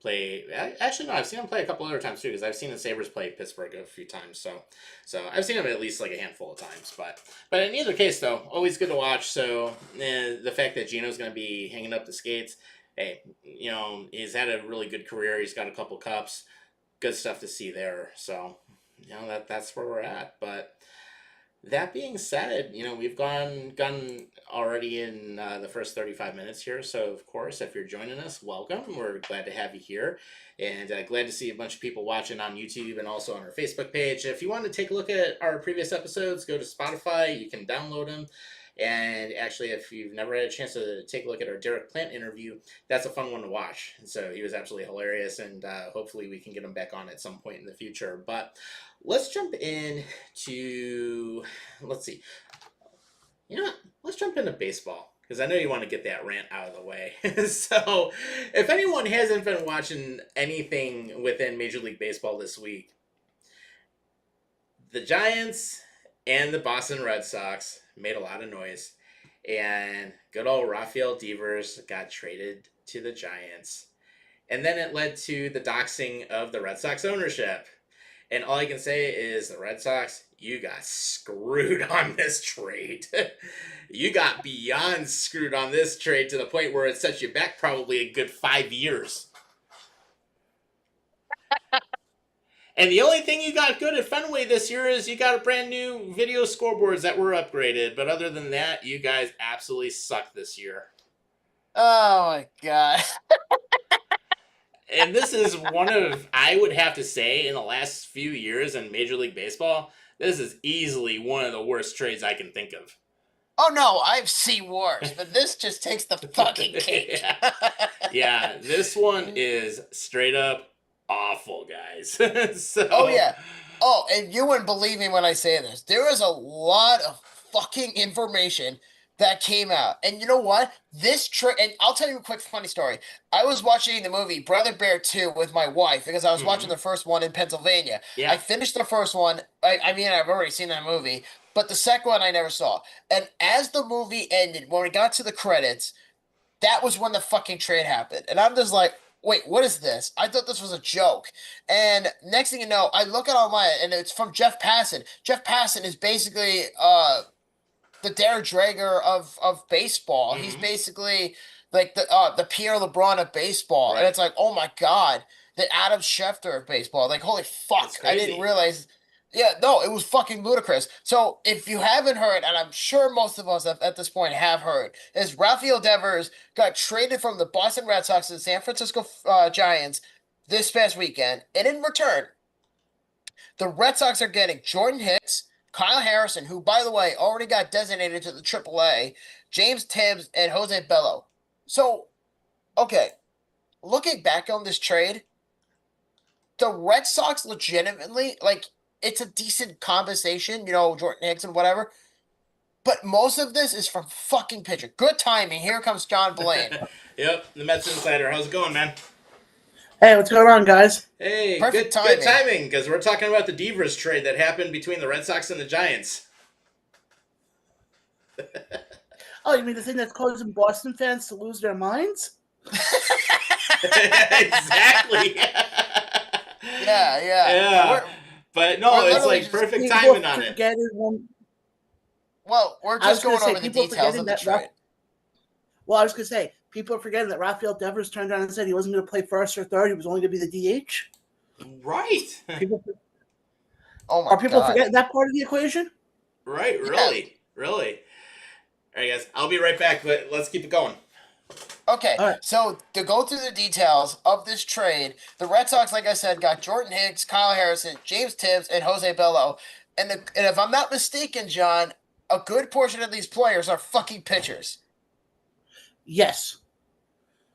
play. Actually no, I've seen him play a couple other times too because I've seen the Sabres play Pittsburgh a few times. So I've seen him at least like a handful of times. But in either case though, always good to watch. So the fact that Gino's going to be hanging up the skates, hey, you know he's had a really good career. He's got a couple cups, good stuff to see there. So you know that's where we're at. But that being said, you know, we've gone already in the first 35 minutes here. So, of course, if you're joining us, welcome. We're glad to have you here. And glad to see a bunch of people watching on YouTube and also on our Facebook page. If you want to take a look at our previous episodes, go to Spotify. You can download them. And actually, if you've never had a chance to take a look at our Derek Plant interview, that's a fun one to watch. So he was absolutely hilarious, and hopefully we can get him back on at some point in the future. But let's jump in to, let's see. You know what? Let's jump into baseball, because I know you want to get that rant out of the way. So if anyone hasn't been watching anything within Major League Baseball this week, the Giants and the Boston Red Sox made a lot of noise, and good old Rafael Devers got traded to the Giants, and then it led to the doxing of the Red Sox ownership. And all I can say is the Red Sox, you got screwed on this trade. You got beyond screwed on this trade to the point where it sets you back probably a good 5 years. And the only thing you got good at Fenway this year is you got a brand new video scoreboards that were upgraded. But other than that, you guys absolutely suck this year. Oh my god. And this is one of, I would have to say, in the last few years in Major League Baseball, this is easily one of the worst trades I can think of. Oh no, I've seen worse, but this just takes the fucking cake. Yeah, this one is straight up awful, guys. So, Oh yeah. Oh, and you wouldn't believe me when I say this. There is a lot of fucking information that came out. And you know what? And I'll tell you a quick funny story. I was watching the movie Brother Bear 2 with my wife because I was watching the first one in Pennsylvania. Yeah. I finished the first one. I mean, I've already seen that movie, but the second one I never saw. And as the movie ended, when we got to the credits, that was when the fucking trade happened. And I'm just like, wait, what is this? I thought this was a joke. And next thing you know, I look at online and it's from Jeff Passan. Jeff Passan is basically the Darren Dreger of baseball. He's Mhm. basically like the Pierre LeBron of baseball, and Right. it's like, oh my god, the Adam Schefter of baseball. Like, holy fuck, It's I didn't crazy. realize. Yeah, no, it was fucking ludicrous. So if you haven't heard, and I'm sure most of us at this point have heard, is Rafael Devers got traded from the Boston Red Sox to the San Francisco Giants this past weekend, and in return, the Red Sox are getting Jordan Hicks, Kyle Harrison, who, by the way, already got designated to the AAA, James Tibbs, and Jose Bello. So, okay, looking back on this trade, the Red Sox legitimately, like, it's a decent compensation, Jordan Hicks and whatever. But most of this is from fucking pitcher. Good timing. Here comes John Blaine. Yep, the Mets Insider. How's it going, man? Hey, what's going on, guys? Hey, Perfect good timing. timing, because we're talking about the Devers trade that happened between the Red Sox and the Giants. Oh, you mean the thing that's causing Boston fans to lose their minds? Exactly. Yeah. Yeah. But no, we're it's literally like just- perfect People timing on it. forgetting when- Well, we're I was just gonna going say, over the people details of forgetting the that trade. Well, I was going to say, people are forgetting that Rafael Devers turned around and said he wasn't going to play first or third. He was only going to be the DH. Right. People, Oh my are people god. forgetting that part of the equation? Right, Yeah. really. All right, guys, I'll be right back, but let's keep it going. Okay, All right. so to go through the details of this trade, the Red Sox, like I said, got Jordan Hicks, Kyle Harrison, James Tibbs, and Jose Bello. And if I'm not mistaken, John, a good portion of these players are fucking pitchers. Yes,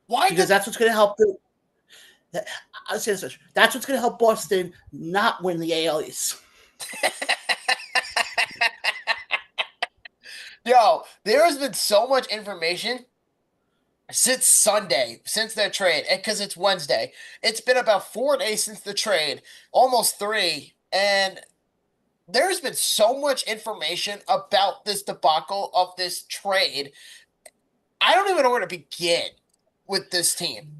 Why because did that's what's going to help I'll say this much. That's what's going to help Boston not win the AL East. Yo, there has been so much information since Sunday, since their trade, and because it's Wednesday. It's been about 4 days since the trade, almost 3, and there's been so much information about this debacle of this trade. I don't even know where to begin with this team.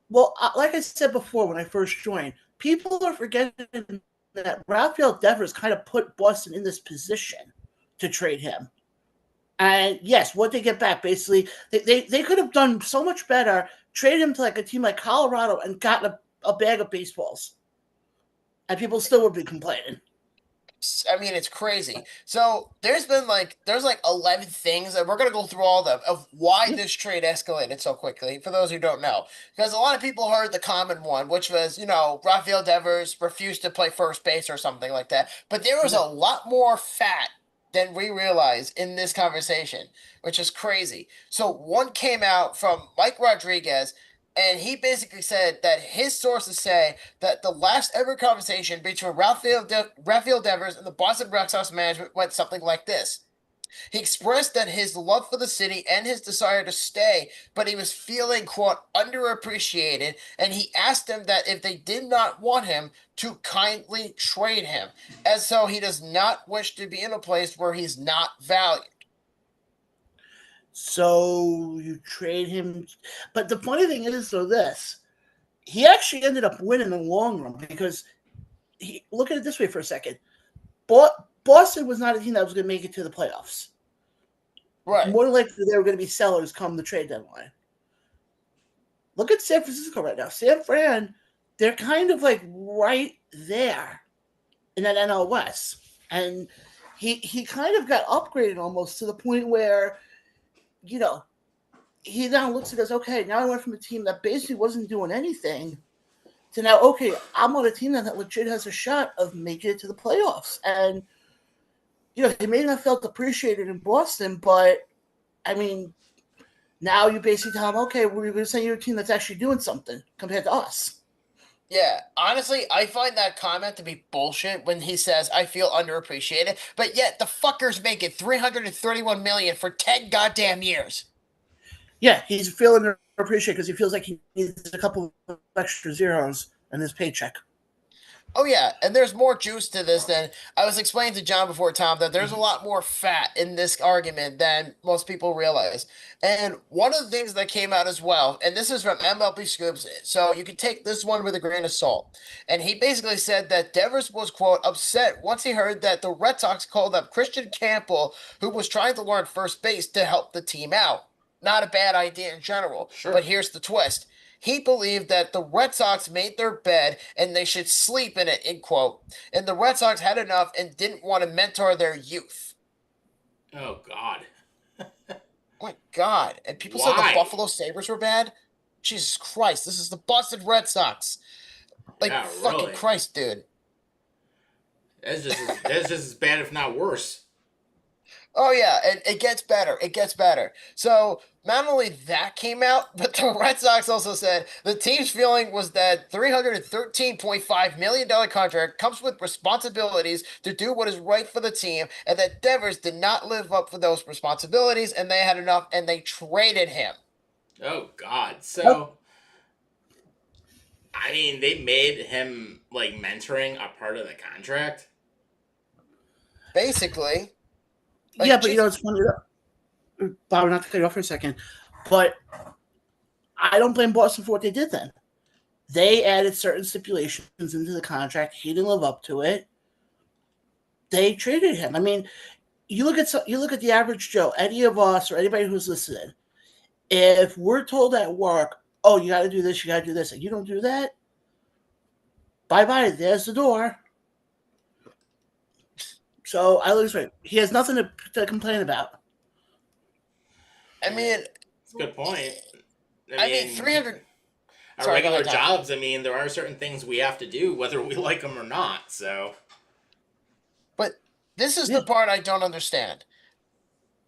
Well, like I said before when I first joined, people are forgetting that Rafael Devers kind of put Boston in this position to trade him. And yes, what they get back, basically, they could have done so much better, traded him to like a team like Colorado and gotten a bag of baseballs. And people still would be complaining. I mean, it's crazy. So there's 11 things, and we're gonna go through all of them of why this trade escalated so quickly. For those who don't know, because a lot of people heard the common one, which was Rafael Devers refused to play first base or something like that. But there was a lot more fat than we realize in this conversation, which is crazy. So one came out from Mike Rodriguez. And he basically said that his sources say that the last ever conversation between Rafael Devers and the Boston Red Sox management went something like this. He expressed that his love for the city and his desire to stay, but he was feeling, quote, underappreciated, and he asked them that if they did not want him to kindly trade him, as so he does not wish to be in a place where he's not valued. So you trade him. But the funny thing is, though, he actually ended up winning in the long run because look at it this way for a second. Boston was not a team that was going to make it to the playoffs. Right. More likely, they were going to be sellers come the trade deadline. Look at San Francisco right now. San Fran, they're kind of like right there in that NL West. And he kind of got upgraded almost to the point where, he now looks and goes, okay, now I went from a team that basically wasn't doing anything to now, okay, I'm on a team that legit has a shot of making it to the playoffs. And, he may not have felt appreciated in Boston, but, I mean, now you basically tell them, okay, we're going to say you're a team that's actually doing something compared to us. Yeah, honestly, I find that comment to be bullshit when he says, I feel underappreciated, but yet the fucker's making $331 million for 10 goddamn years. Yeah, he's feeling appreciated because he feels like he needs a couple of extra zeros in his paycheck. Oh yeah, and there's more juice to this than I was explaining to John before, Tom, that there's a lot more fat in this argument than most people realize. And one of the things that came out as well, and this is from MLB Scoops, so you can take this one with a grain of salt. And he basically said that Devers was, quote, upset once he heard that the Red Sox called up Christian Campbell, who was trying to learn first base to help the team out. Not a bad idea in general. Sure. But here's the twist. He believed that the Red Sox made their bed and they should sleep in it, end quote. And the Red Sox had enough and didn't want to mentor their youth. Oh God. Oh my God. And people said Why? the Buffalo Sabres were bad? Jesus Christ. This is the Boston Red Sox. Like, Yeah, fucking really. Christ, dude. That's just as bad, if not worse. Oh yeah, and it gets better. It gets better. So not only that came out, but the Red Sox also said the team's feeling was that $313.5 million contract comes with responsibilities to do what is right for the team, and that Devers did not live up for those responsibilities, and they had enough, and they traded him. Oh God. So, I mean, they made him like mentoring a part of the contract. Basically. Like, Yeah, but Jesus- it's funny. Bob, not to cut you off for a second, but I don't blame Boston for what they did then. They added certain stipulations into the contract. He didn't live up to it. They traded him. I mean, you look at the average Joe, any of us or anybody who's listening. If we're told at work, "Oh, you got to do this, you got to do this," and you don't do that, bye bye. There's the door. So I lose right. He has nothing to complain about. I mean, It's a good point. I mean 300. Our Sorry, go regular ahead, Tom. jobs. I mean, there are certain things we have to do, whether we like them or not. So, But this is Yeah. the part I don't understand.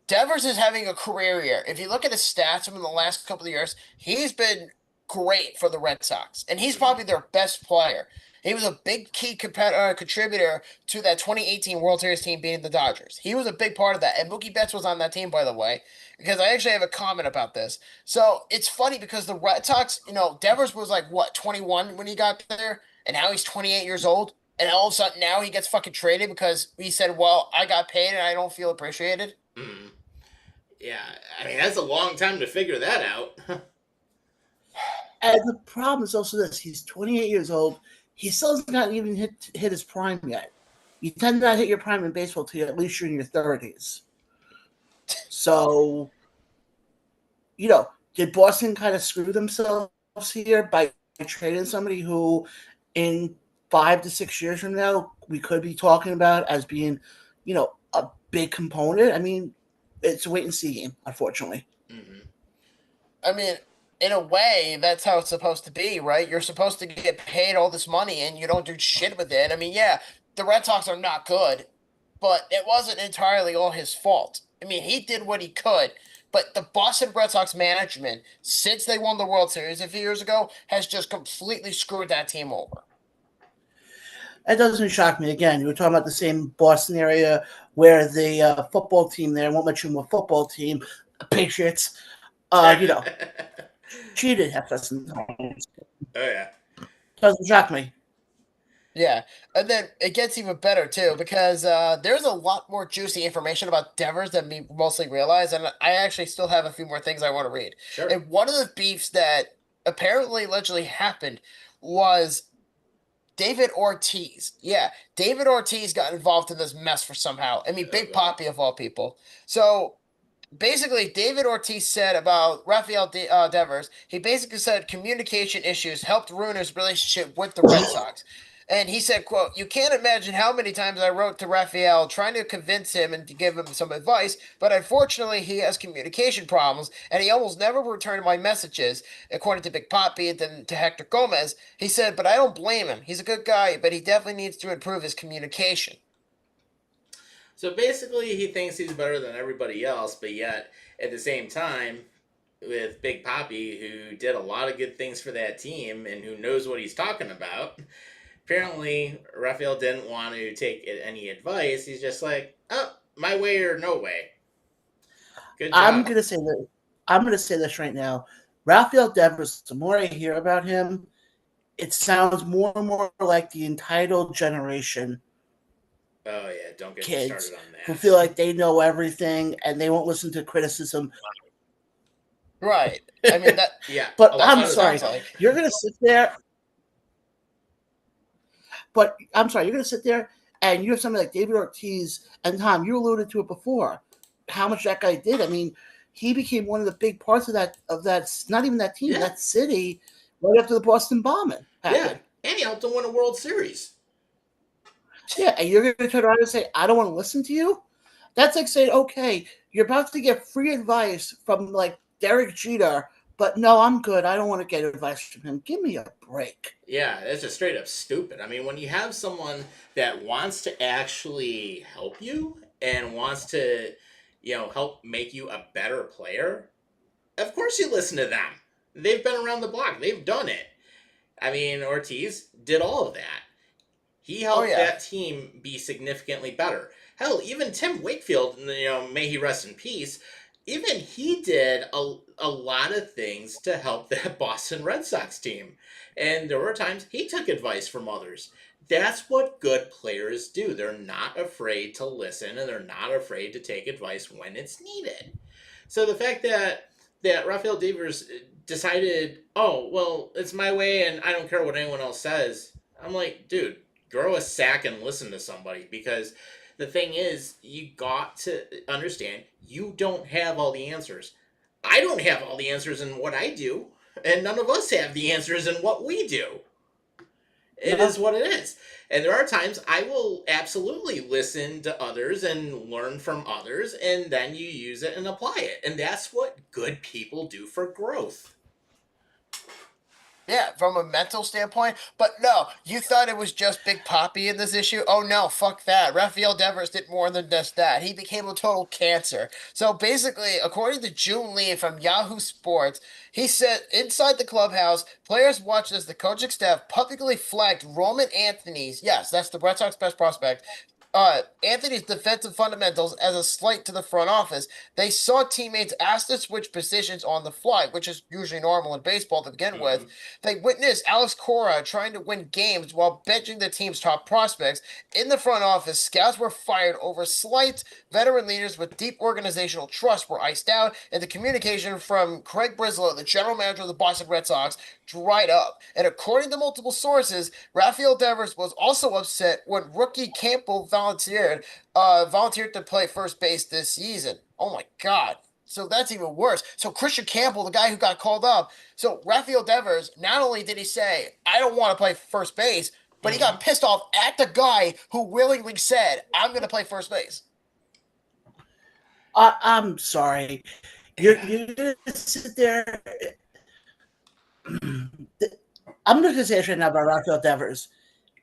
Devers is having a career year. If you look at his stats from the last couple of years, he's been great for the Red Sox, and he's probably their best player. He was a big key contributor to that 2018 World Series team beating the Dodgers. He was a big part of that, and Mookie Betts was on that team, by the way, because I actually have a comment about this. So it's funny because the Red Sox, Devers was like, what, 21 when he got there, and now he's 28 years old, and all of a sudden now he gets fucking traded because he said, well, I got paid and I don't feel appreciated. yeah, I mean, that's a long time to figure that out. And the problem is also this: he's 28 years old. He still hasn't gotten even hit his prime yet. You tend to not hit your prime in baseball till at least you're in your 30s. So, did Boston kind of screw themselves here by trading somebody who, in 5 to 6 years from now, we could be talking about as being, a big component? I mean, it's a wait and see game, unfortunately. I mean, in a way, that's how it's supposed to be, right? You're supposed to get paid all this money and you don't do shit with it. I mean, yeah, the Red Sox are not good, but it wasn't entirely all his fault. I mean, he did what he could, but the Boston Red Sox management, since they won the World Series a few years ago, has just completely screwed that team over. That doesn't shock me. Again, you were talking about the same Boston area where the football team there, won't mention what football team, Patriots, cheated half dozen times. Oh yeah. Doesn't shock me. Yeah, and then it gets even better too because there's a lot more juicy information about Devers than we mostly realize, and I actually still have a few more things I want to read. Sure. And one of the beefs that apparently allegedly happened was David Ortiz. Yeah, David Ortiz got involved in this mess for somehow. I mean, Big God. Papi of all people. So basically, David Ortiz said about Rafael Devers, he basically said communication issues helped ruin his relationship with the Red Sox. And he said, quote, "You can't imagine how many times I wrote to Rafael trying to convince him and to give him some advice, but unfortunately he has communication problems, and he almost never returned my messages," according to Big Papi and then to Hector Gomez. He said, "But I don't blame him. He's a good guy, but he definitely needs to improve his communication." So basically, he thinks he's better than everybody else, but yet at the same time, with Big Papi, who did a lot of good things for that team and who knows what he's talking about, apparently Rafael didn't want to take any advice. He's just like, "Oh, my way or no way." Good job. I'm gonna say that. I'm gonna say this right now. Rafael Devers. The more I hear about him, it sounds more and more like the entitled generation Oh yeah, don't get me kids started on that. who feel like they know everything and they won't listen to criticism. Right. I mean that. yeah, But a lot I'm of the sorry, sounds like. you're gonna sit there. But I'm sorry, you're gonna sit there and you have somebody like David Ortiz and Tom. You alluded to it before. How much that guy did. I mean, he became one of the big parts of that. Not even that team, Yeah. that city, right after the Boston bombing happened. Yeah, and he helped them win a World Series. Yeah, and you're gonna turn around and say, "I don't want to listen to you." That's like saying, "Okay, you're about to get free advice from like Derek Jeter, but no, I'm good. I don't want to get advice from him. Give me a break." Yeah, that's just straight up stupid. I mean, when you have someone that wants to actually help you and wants to, help make you a better player, of course you listen to them. They've been around the block. They've done it. I mean, Ortiz did all of that. He helped yeah. that team be significantly better. Hell, even Tim Wakefield, may he rest in peace, even he did a lot of things to help that Boston Red Sox team. And there were times he took advice from others. That's what good players do. They're not afraid to listen and they're not afraid to take advice when it's needed. So the fact that Rafael Devers decided, oh, well, it's my way and I don't care what anyone else says. I'm like, dude, grow a sack and listen to somebody, because the thing is, you got to understand you don't have all the answers. I don't have all the answers in what I do, and none of us have the answers in what we do. It is what it is. And there are times I will absolutely listen to others and learn from others, and then you use it and apply it. And that's what good people do for growth. Yeah, from a mental standpoint. But no, you thought it was just Big Poppy in this issue? Oh no, fuck that. Rafael Devers did more than just that. He became a total cancer. So basically, according to June Lee from Yahoo Sports, he said inside the clubhouse, players watched as the coaching staff publicly flagged Roman Anthony's, yes, that's the Red Sox best prospect, Anthony's defensive fundamentals as a slight to the front office. They saw teammates ask to switch positions on the fly, which is usually normal in baseball to begin with. They witnessed Alex Cora trying to win games while benching the team's top prospects. In the front office, scouts were fired over slights. Veteran leaders with deep organizational trust were iced out, and the communication from Craig Breslow, the general manager of the Boston Red Sox, dried up. And according to multiple sources, Rafael Devers was also upset when rookie Campbell volunteered to play first base this season. Oh my God. So that's even worse. So Christian Campbell, the guy who got called up, so Rafael Devers, not only did he say, I don't want to play first base, but he got pissed off at the guy who willingly said, I'm going to play first base. I'm sorry. You're going to sit there. I'm not going to say anything about Rafael Devers.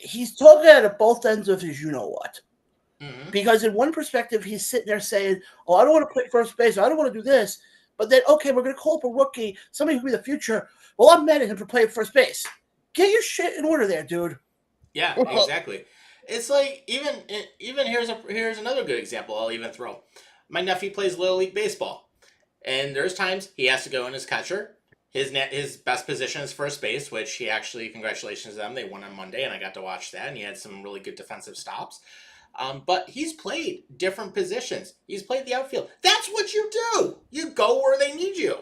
He's talking out of both ends of his you-know-what. Because in one perspective, he's sitting there saying, oh, I don't want to play first base. I don't want to do this. But then, okay, we're going to call up a rookie, somebody who will be the future. Well, I'm mad at him for playing first base. Get your shit in order there, dude. Yeah, exactly. It's like, even here's another good example I'll even throw. My nephew plays Little League Baseball. And there's times he has to go in as catcher. His best position is first base, which he actually, congratulations to them, they won on Monday, and I got to watch that, and he had some really good defensive stops. But he's played different positions. He's played the outfield. That's what you do. You go where they need you.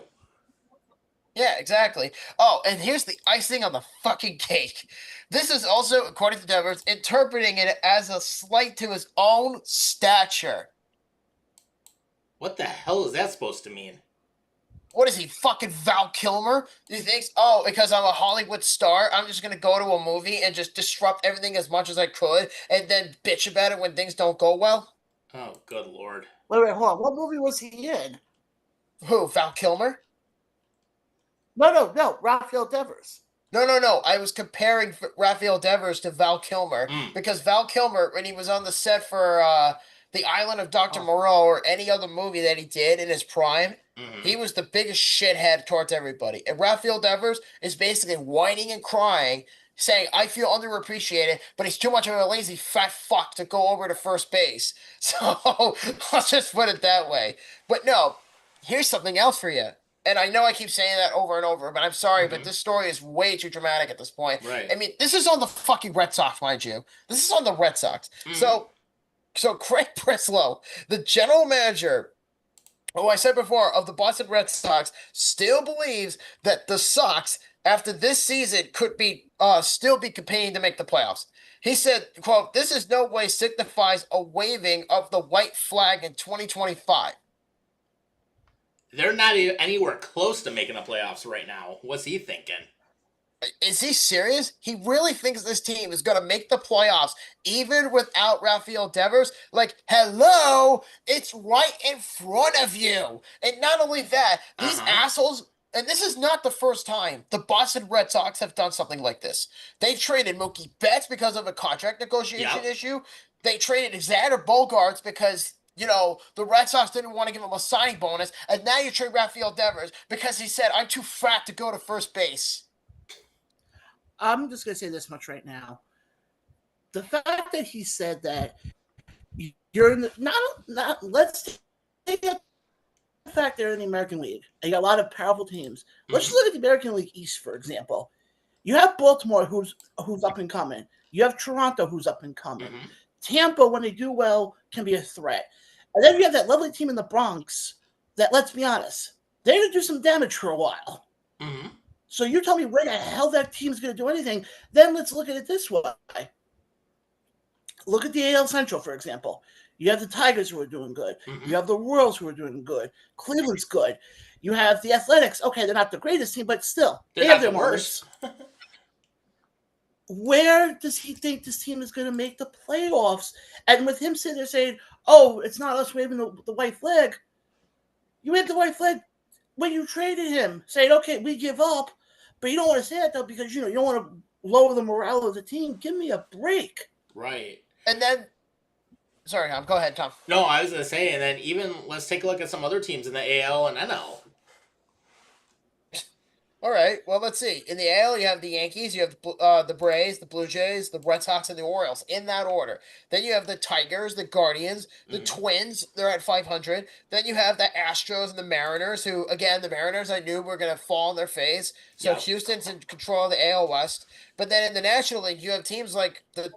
Yeah, exactly. Oh, and here's the icing on the fucking cake. This is also, according to Devers, interpreting it as a slight to his own stature. What the hell is that supposed to mean? What is he, fucking Val Kilmer? He thinks, oh, because I'm a Hollywood star, I'm just going to go to a movie and just disrupt everything as much as I could and then bitch about it when things don't go well? Oh, good Lord. Wait, hold on. What movie was he in? Who, Val Kilmer? No. Rafael Devers. No. I was comparing Rafael Devers to Val Kilmer because Val Kilmer, when he was on the set for The Island of Dr. Moreau or any other movie that he did in his prime, he was the biggest shithead towards everybody. And Rafael Devers is basically whining and crying, saying, I feel underappreciated, but he's too much of a lazy fat fuck to go over to first base. So let's just put it that way. But no, here's something else for you. and I know I keep saying that over and over, but I'm sorry, but Mhm. this story is way too dramatic at this point. Right. I mean, this is on the fucking Red Sox, mind you. This is on the Red Sox. Mhm. So Craig Breslow, the general manager, who I said before, of the Boston Red Sox, still believes that the Sox, after this season, could be still be competing to make the playoffs. He said, quote, "This is no way signifies a waving of the white flag in 2025." They're not anywhere close to making the playoffs right now. What's he thinking? Is he serious? He really thinks this team is going to make the playoffs even without Rafael Devers? Like, hello, it's right in front of you. And not only that, these assholes, and this is not the first time the Boston Red Sox have done something like this. They traded Mookie Betts because of a contract negotiation issue. They traded Xander Bogaerts because the Red Sox didn't want to give him a signing bonus, and now you trade Rafael Devers because he said, "I'm too fat to go to first base." I'm just going to say this much right now. The fact that he said that you're in the, not let's take the fact they're in the American League. And you got a lot of powerful teams. Let's just look at the American League East, for example. You have Baltimore, who's up and coming. You have Toronto, who's up and coming. Tampa, when they do well, can be a threat. And then you have that lovely team in the Bronx that, let's be honest, they're going to do some damage for a while. So you tell me where the hell that team's going to do anything. Then let's look at it this way. Look at the AL Central, for example. You have the Tigers who are doing good. You have the Royals who are doing good. Cleveland's good. You have the Athletics. Okay, they're not the greatest team, but still, they have their worst. Where does he think this team is going to make the playoffs? And with him sitting there saying, "Oh, it's not us waving the white flag," you waved the white flag when you traded him, saying, "Okay, we give up," but you don't want to say that though because you don't want to lower the morale of the team. Give me a break. Right. And then, sorry, Tom. Go ahead, Tom. No, I was going to say, and then even let's take a look at some other teams in the AL and NL. All right. Well, let's see. In the AL, you have the Yankees, you have the Braves, the Blue Jays, the Red Sox, and the Orioles in that order. Then you have the Tigers, the Guardians, the Twins. They're at 500. Then you have the Astros and the Mariners, who, again, the Mariners I knew were going to fall on their face. So Houston's in control of the AL West. But then in the National League, you have teams like the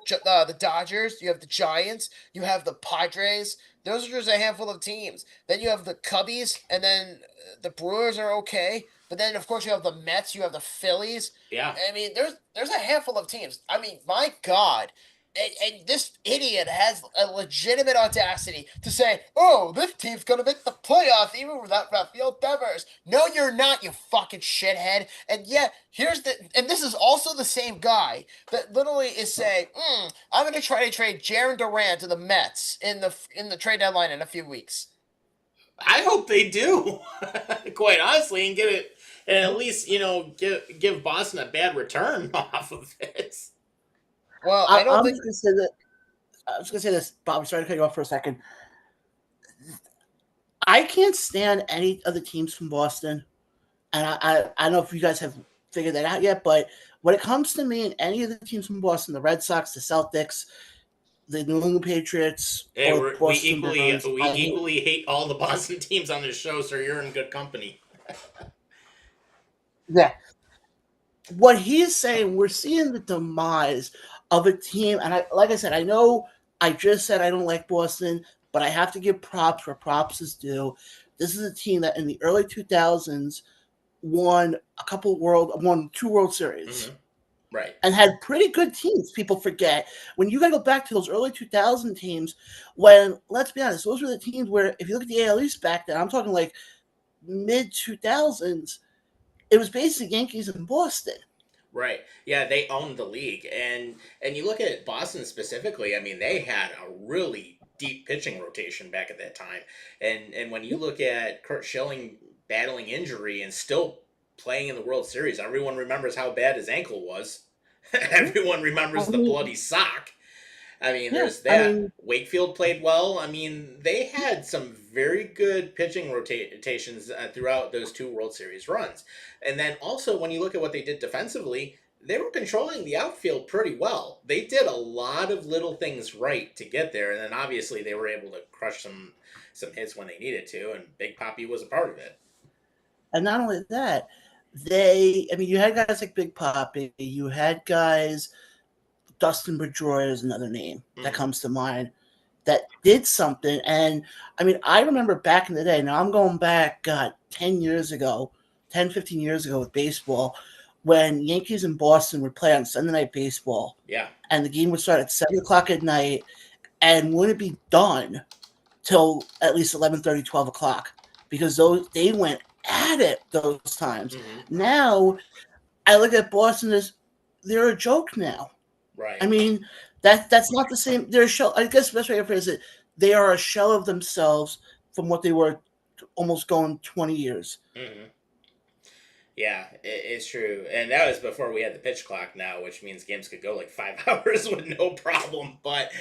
Dodgers, you have the Giants, you have the Padres. Those are just a handful of teams. Then you have the Cubbies, and then the Brewers are okay. But then, of course, you have the Mets, you have the Phillies. Yeah. I mean, there's a handful of teams. I mean, my God. And this idiot has a legitimate audacity to say, "Oh, this team's going to make the playoffs even without Rafael Devers." No, you're not, you fucking shithead. And yet, and this is also the same guy that literally is saying, "I'm going to try to trade Jarren Duran to the Mets in the trade deadline in a few weeks." I hope they do, quite honestly, and get it, and at least give Boston a bad return off of it. Well, I don't think. Just gonna say that. I was going to say this, Bob. I'm sorry to cut you off for a second. I can't stand any of the teams from Boston, and I don't know if you guys have figured that out yet. But when it comes to me and any of the teams from Boston, the Red Sox, the Celtics, the New England Patriots, Hey, or we Boston Bruins, equally hate all the Boston teams on this show, so you're in good company. Yeah. What he is saying, we're seeing the demise of a team, and like I said, I know I just said I don't like Boston, but I have to give props where props is due. This is a team that in the early 2000s won two World Series. Right. And had pretty good teams. People forget. When you got to go back to those early 2000 teams, when, let's be honest, those were the teams where, if you look at the AL East back then, I'm talking like mid-2000s, it was basically Yankees and Boston. Right. Yeah, they owned the league. And you look at Boston specifically, I mean, they had a really deep pitching rotation back at that time. And when you look at Curt Schilling battling injury and still playing in the World Series, everyone remembers how bad his ankle was. Everyone remembers the bloody sock. I mean, there's that. Wakefield played well. I mean, they had some very good pitching rotations throughout those two World Series runs. And then also, when you look at what they did defensively, they were controlling the outfield pretty well. They did a lot of little things right to get there. And then obviously they were able to crush some hits when they needed to. And Big Papi was a part of it. And not only that, you had guys like Big Papi, you had guys, Dustin Pedroia is another name that comes to mind, that did something. And I mean, I remember back in the day, now I'm going back, 10 years ago, 10, 15 years ago with baseball, when Yankees and Boston would play on Sunday Night Baseball. Yeah. And the game would start at 7 o'clock at night and wouldn't be done till at least 11:30, 12 o'clock, because they went at it those times. Now, I look at Boston as they're a joke now. Right. I mean, that's not the same. They're a shell. I guess the best way to phrase it, they are a shell of themselves from what they were almost going 20 years. Yeah, it's true. And that was before we had the pitch clock now, which means games could go like 5 hours with no problem. But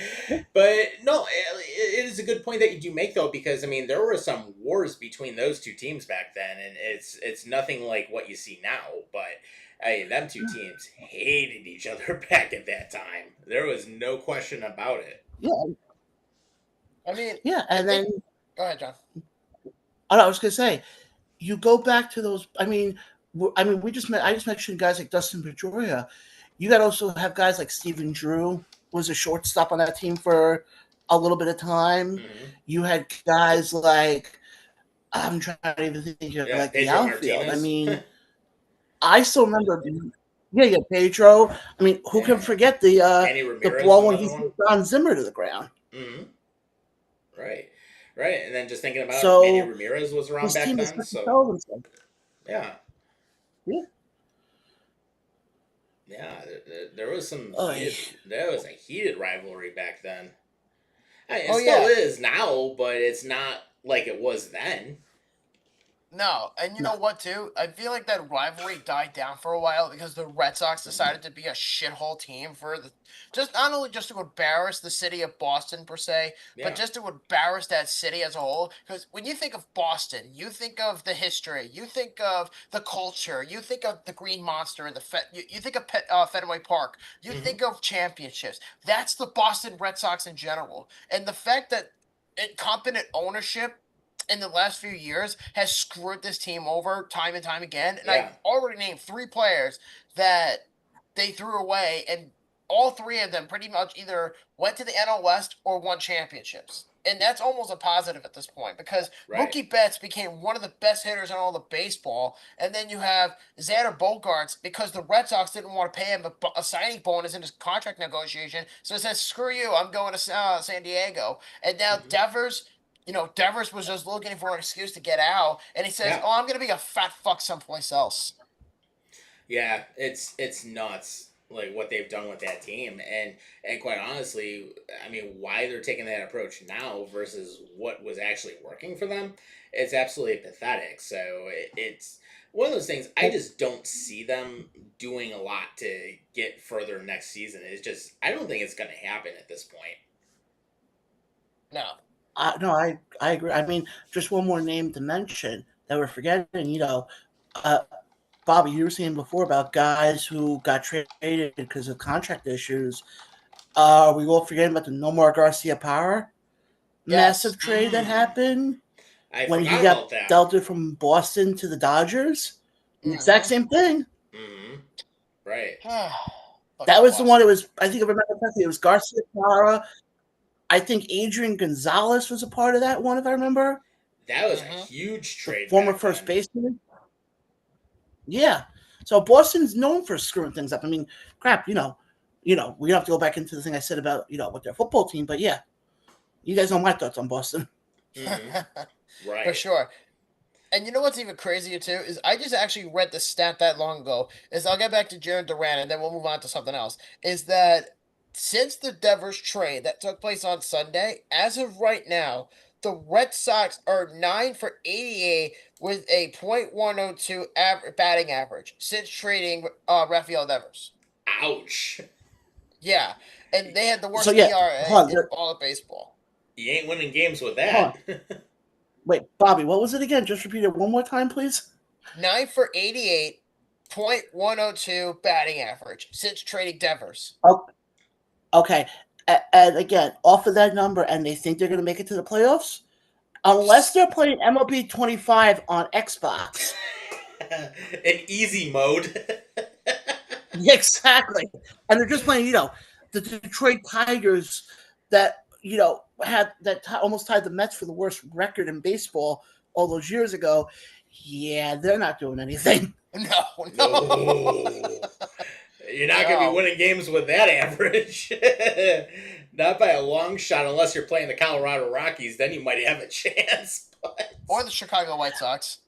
no, it is a good point that you do make, though, because, I mean, there were some wars between those two teams back then, and it's nothing like what you see now. But, I mean, them two teams hated each other back at that time. There was no question about it. Yeah. I mean, Yeah, and then go ahead, John. I was going to say, you go back to those. I mean, I just mentioned guys like Dustin Pedroia. You got to also have guys like Stephen Drew, was a shortstop on that team for a little bit of time. You had guys like, I'm trying to even think of like the outfield. Martinez. I mean, I still remember. Yeah, Pedro. I mean, who can forget the blow when he threw Don Zimmer to the ground? Right. And then just thinking about So, Manny Ramirez was around back then. So yeah. There was some. There was a heated rivalry back then. It still is now, but it's not like it was then. No, and you know what, too? I feel like that rivalry died down for a while because the Red Sox decided to be a shithole team for not only just to embarrass the city of Boston per se, but just to embarrass that city as a whole. Because when you think of Boston, you think of the history, you think of the culture, you think of the Green Monster and you think of Fenway Park, you think of championships. That's the Boston Red Sox in general, and the fact that incompetent ownership in the last few years has screwed this team over time and time again. And I've already named 3 players that they threw away, and all 3 of them pretty much either went to the NL West or won championships. And that's almost a positive at this point because Mookie Betts became one of the best hitters in all the baseball. And then you have Xander Bogaerts because the Red Sox didn't want to pay him a signing bonus in his contract negotiation. So it says, screw you, I'm going to San Diego. And now Devers was just looking for an excuse to get out, and he says, "Oh, I'm going to be a fat fuck someplace else." Yeah, it's nuts, like what they've done with that team, and quite honestly, I mean, why they're taking that approach now versus what was actually working for them, it's absolutely pathetic. So it's one of those things. I just don't see them doing a lot to get further next season. It's just I don't think it's going to happen at this point. No. No, I agree. I mean, just one more name to mention that we're forgetting. Bobby, you were saying before about guys who got traded because of contract issues. We all forgetting about the Nomar Garcia-Power massive trade that happened when he got dealt from Boston to the Dodgers. The exact same thing. Right. That was the one. It was. I think I remember correctly. It was Garcia-Power. I think Adrian Gonzalez was a part of that one, if I remember. That was a huge trade. Former first baseman. Yeah. So Boston's known for screwing things up. I mean, crap, we don't have to go back into the thing I said about, with their football team, but yeah. You guys know my thoughts on Boston. Right. For sure. And you know what's even crazier, too, is I just actually read the stat that long ago, I'll get back to Jarren Duran, and then we'll move on to something else, is that since the Devers trade that took place on Sunday, as of right now, the Red Sox are 9 for 88 with a .102 batting average since trading Rafael Devers. Ouch. Yeah, and they had the worst ERA in all of baseball. You ain't winning games with that. Wait, Bobby, what was it again? Just repeat it one more time, please. 9 for 88, .102 batting average since trading Devers. Okay, and again, off of that number, and they think they're going to make it to the playoffs? Unless they're playing MLB 25 on Xbox, In easy mode. Yeah, exactly. And they're just playing, the Detroit Tigers that, had almost tied the Mets for the worst record in baseball all those years ago. Yeah, they're not doing anything. No. No. You're not going to be No. winning games with that average. Not by a long shot, unless you're playing the Colorado Rockies. Then you might have a chance. But... Or the Chicago White Sox.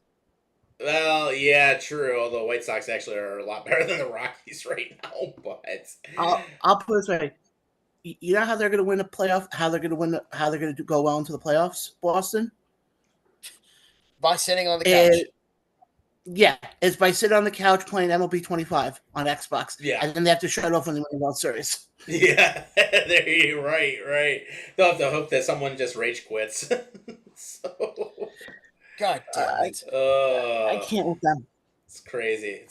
Well, yeah, true. Although White Sox actually are a lot better than the Rockies right now. But I'll put it this way. You know how they're going to win the playoff? How they're going to go well into the playoffs, Boston? By sitting on the couch. It's by sitting on the couch playing MLB 25 on Xbox. Yeah. And then they have to shut off when they win the World Series. Yeah, there you right. They'll have to hope that someone just rage quits. So God damn it. I can't with them. It's crazy.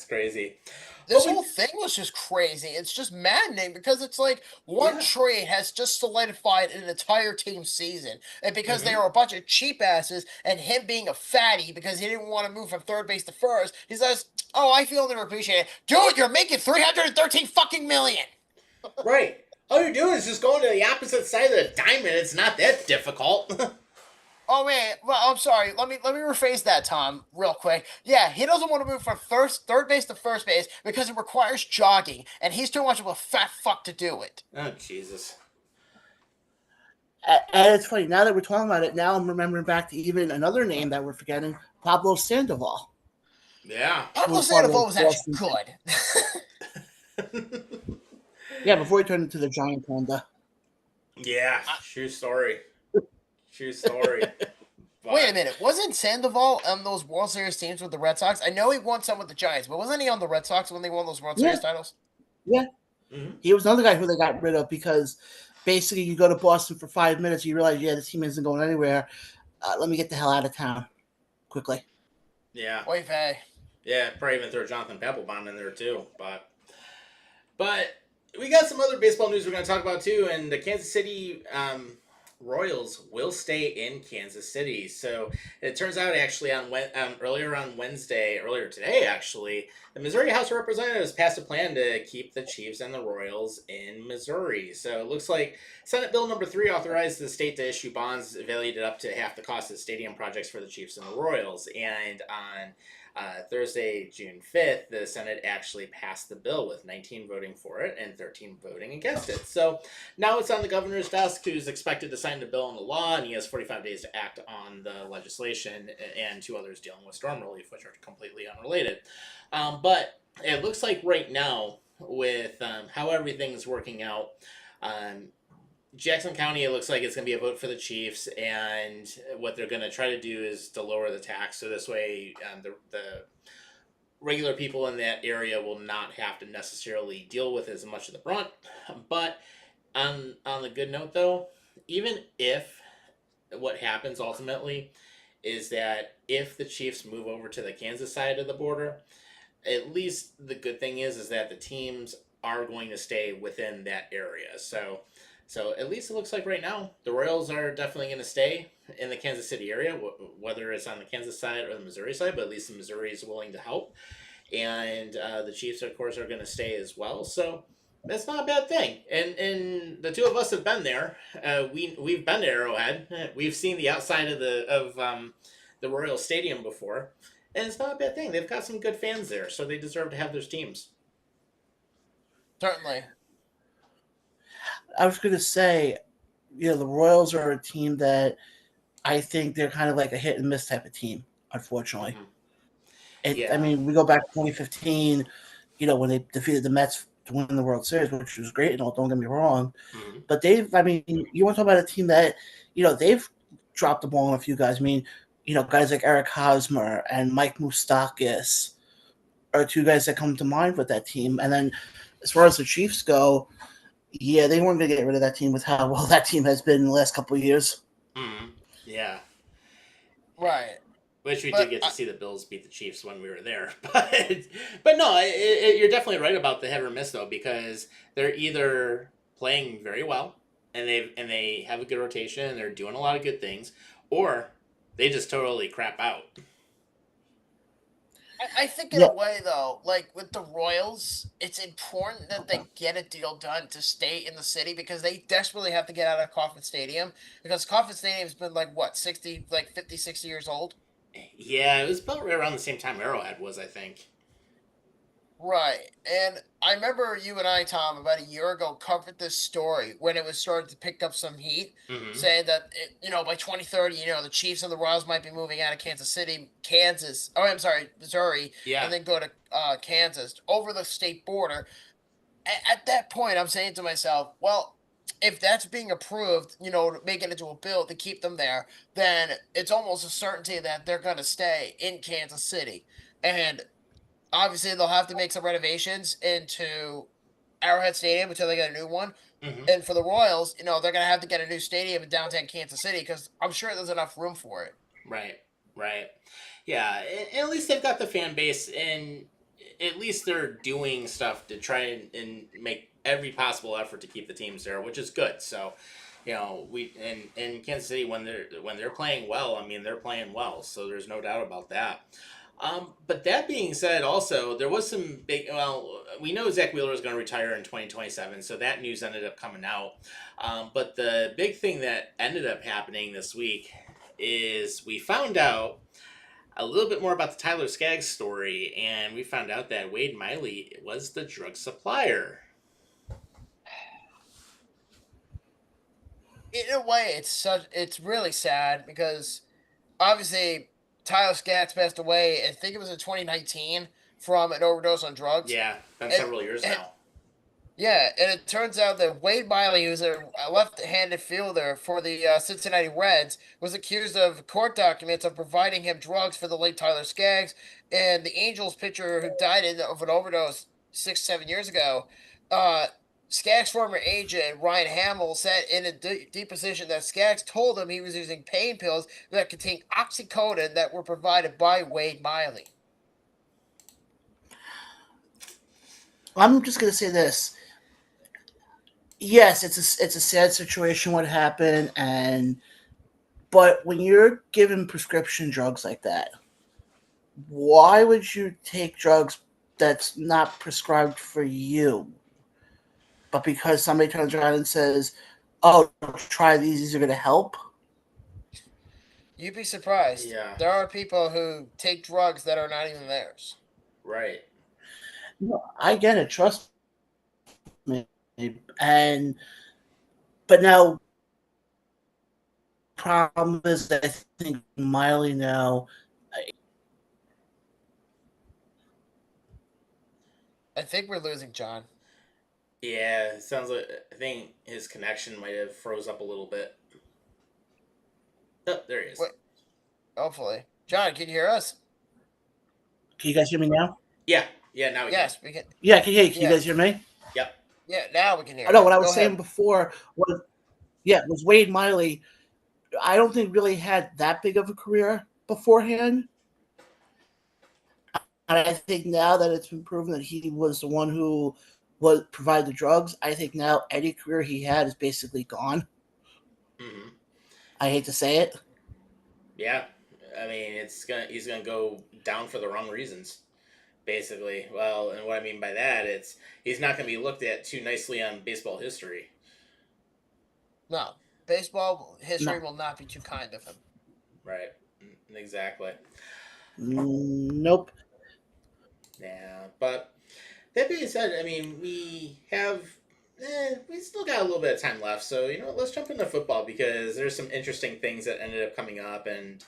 This whole thing was just crazy. It's just maddening because it's like one trade has just solidified an entire team season. And because they are a bunch of cheap asses and him being a fatty because he didn't want to move from third base to first, he says, "Oh, I feel underappreciated." Dude, you're making $313 fucking million. Right. All you're doing is just going to the opposite side of the diamond. It's not that difficult. Oh man, well I'm sorry. Let me rephrase that, Tom, real quick. Yeah, he doesn't want to move from third base to first base because it requires jogging, and he's too much of a fat fuck to do it. Oh Jesus. And it's funny, now that we're talking about it, now I'm remembering back to even another name that we're forgetting, Pablo Sandoval. Yeah. Pablo Sandoval was actually good. Yeah, before he turned into the giant panda. Yeah. True story. But... Wait a minute, wasn't Sandoval on those World Series teams with the Red Sox? I know he won some with the Giants, but wasn't he on the Red Sox when they won those World Series titles? Yeah. Mm-hmm. He was another guy who they got rid of because basically you go to Boston for 5 minutes, you realize, the team isn't going anywhere. Let me get the hell out of town quickly. Yeah. Oy vey. Yeah, probably even throw Jonathan Papelbon in there too. But we got some other baseball news we're going to talk about too, and the Kansas City Royals will stay in Kansas City. So it turns out actually earlier today actually, the Missouri House of Representatives passed a plan to keep the Chiefs and the Royals in Missouri. So it looks like Senate Bill number 3 authorized the state to issue bonds valued at up to half the cost of stadium projects for the Chiefs and the Royals. And on Thursday, June 5th, the Senate actually passed the bill with 19 voting for it and 13 voting against it. So now it's on the governor's desk, who's expected to sign the bill into law, and he has 45 days to act on the legislation, and 2 others dealing with storm relief, which are completely unrelated. But it looks like right now, with how everything's working out, Jackson County, it looks like it's going to be a vote for the Chiefs, and what they're going to try to do is to lower the tax, so this way the regular people in that area will not have to necessarily deal with as much of the brunt. But on the good note, though, even if what happens ultimately is that if the Chiefs move over to the Kansas side of the border, at least the good thing is that the teams are going to stay within that area. So at least it looks like right now, the Royals are definitely going to stay in the Kansas City area, whether it's on the Kansas side or the Missouri side, but at least the Missouri is willing to help. And the Chiefs, of course, are going to stay as well. So that's not a bad thing. And the two of us have been there. We've been to Arrowhead. We've seen the outside of the Royal Stadium before. And it's not a bad thing. They've got some good fans there, so they deserve to have their teams. Certainly. I was going to say, the Royals are a team that I think they're kind of like a hit and miss type of team, unfortunately. Mm-hmm. I mean, we go back to 2015, when they defeated the Mets to win the World Series, which was great and all, don't get me wrong. Mm-hmm. But you want to talk about a team that, they've dropped the ball on a few guys. I mean, guys like Eric Hosmer and Mike Moustakas are 2 guys that come to mind with that team. And then as far as the Chiefs go, yeah, they weren't going to get rid of that team with how well that team has been in the last couple of years. Mm-hmm. Yeah. Right. Which we did get to see the Bills beat the Chiefs when we were there. But no, you're definitely right about the hit or miss, though, because they're either playing very well and they have a good rotation and they're doing a lot of good things, or they just totally crap out. I think in Yeah. a way though, like with the Royals, it's important that they get a deal done to stay in the city because they desperately have to get out of Kauffman Stadium because Kauffman Stadium's been like what 60, like 50, 60 years old. Yeah, it was about right around the same time Arrowhead was, I think. Right. And I remember you and I, Tom, about a year ago covered this story when it was starting to pick up some heat, Mm-hmm. saying that, by 2030, the Chiefs and the Royals might be moving out of Kansas City, Kansas, oh, I'm sorry, Missouri, Yeah. and then go to Kansas over the state border. At that point, I'm saying to myself, well, if that's being approved, to make it into a bill to keep them there, then it's almost a certainty that they're going to stay in Kansas City. And obviously, they'll have to make some renovations into Arrowhead Stadium until they get a new one. Mm-hmm. And for the Royals, they're going to have to get a new stadium in downtown Kansas City because I'm sure there's enough room for it. Right. Right. Yeah. And at least they've got the fan base, and at least they're doing stuff to try and make every possible effort to keep the teams there, which is good. So, we in Kansas City when they're playing well, I mean they're playing well. So there's no doubt about that. But that being said, also there was some big. Well, we know Zach Wheeler is going to retire in 2027, so that news ended up coming out. But the big thing that ended up happening this week is we found out a little bit more about the Tyler Skaggs story, and we found out that Wade Miley was the drug supplier. In a way, it's really sad because obviously Tyler Skaggs passed away. I think it was in 2019 from an overdose on drugs. Yeah, been And, several years and now. yeah, and it turns out that Wade Miley, who's a left-handed fielder for the Cincinnati Reds, was accused of court documents of providing him drugs for the late Tyler Skaggs, and the Angels pitcher who died of an overdose 6, 7 years ago. Uh, Skaggs' former agent Ryan Hamill said in a deposition that Skaggs told him he was using pain pills that contained oxycodone that were provided by Wade Miley. I'm just gonna say this. Yes, it's a sad situation what happened, but when you're given prescription drugs like that, why would you take drugs that's not prescribed for you? But because somebody turns around and says, "Oh, try these are going to help." You'd be surprised. Yeah. There are people who take drugs that are not even theirs. Right. No, I get it. Trust me. But now, problem is that I think Miley now. I think we're losing John. Yeah, it sounds like I think his connection might have froze up a little bit. Oh, there he is. What? Hopefully, John, can you hear us? Can you guys hear me now? Yeah, now we Yes, we can. Yeah, I can hear you. Can Yeah. you guys hear me? Yep. Yeah, now we can hear. I know what I Go was ahead. saying before was Wade Miley. I don't think really had that big of a career beforehand. And I think now that it's been proven that he was the one who would provide the drugs, I think now any career he had is basically gone. Mm-hmm. I hate to say it. Yeah, I mean he's gonna go down for the wrong reasons, basically. Well, and what I mean by that, he's not gonna be looked at too nicely on baseball history. No, baseball history No. will not be too kind of him. Right. Exactly. Nope. Yeah, but that being said, I mean we still got a little bit of time left, so let's jump into football because there's some interesting things that ended up coming up, and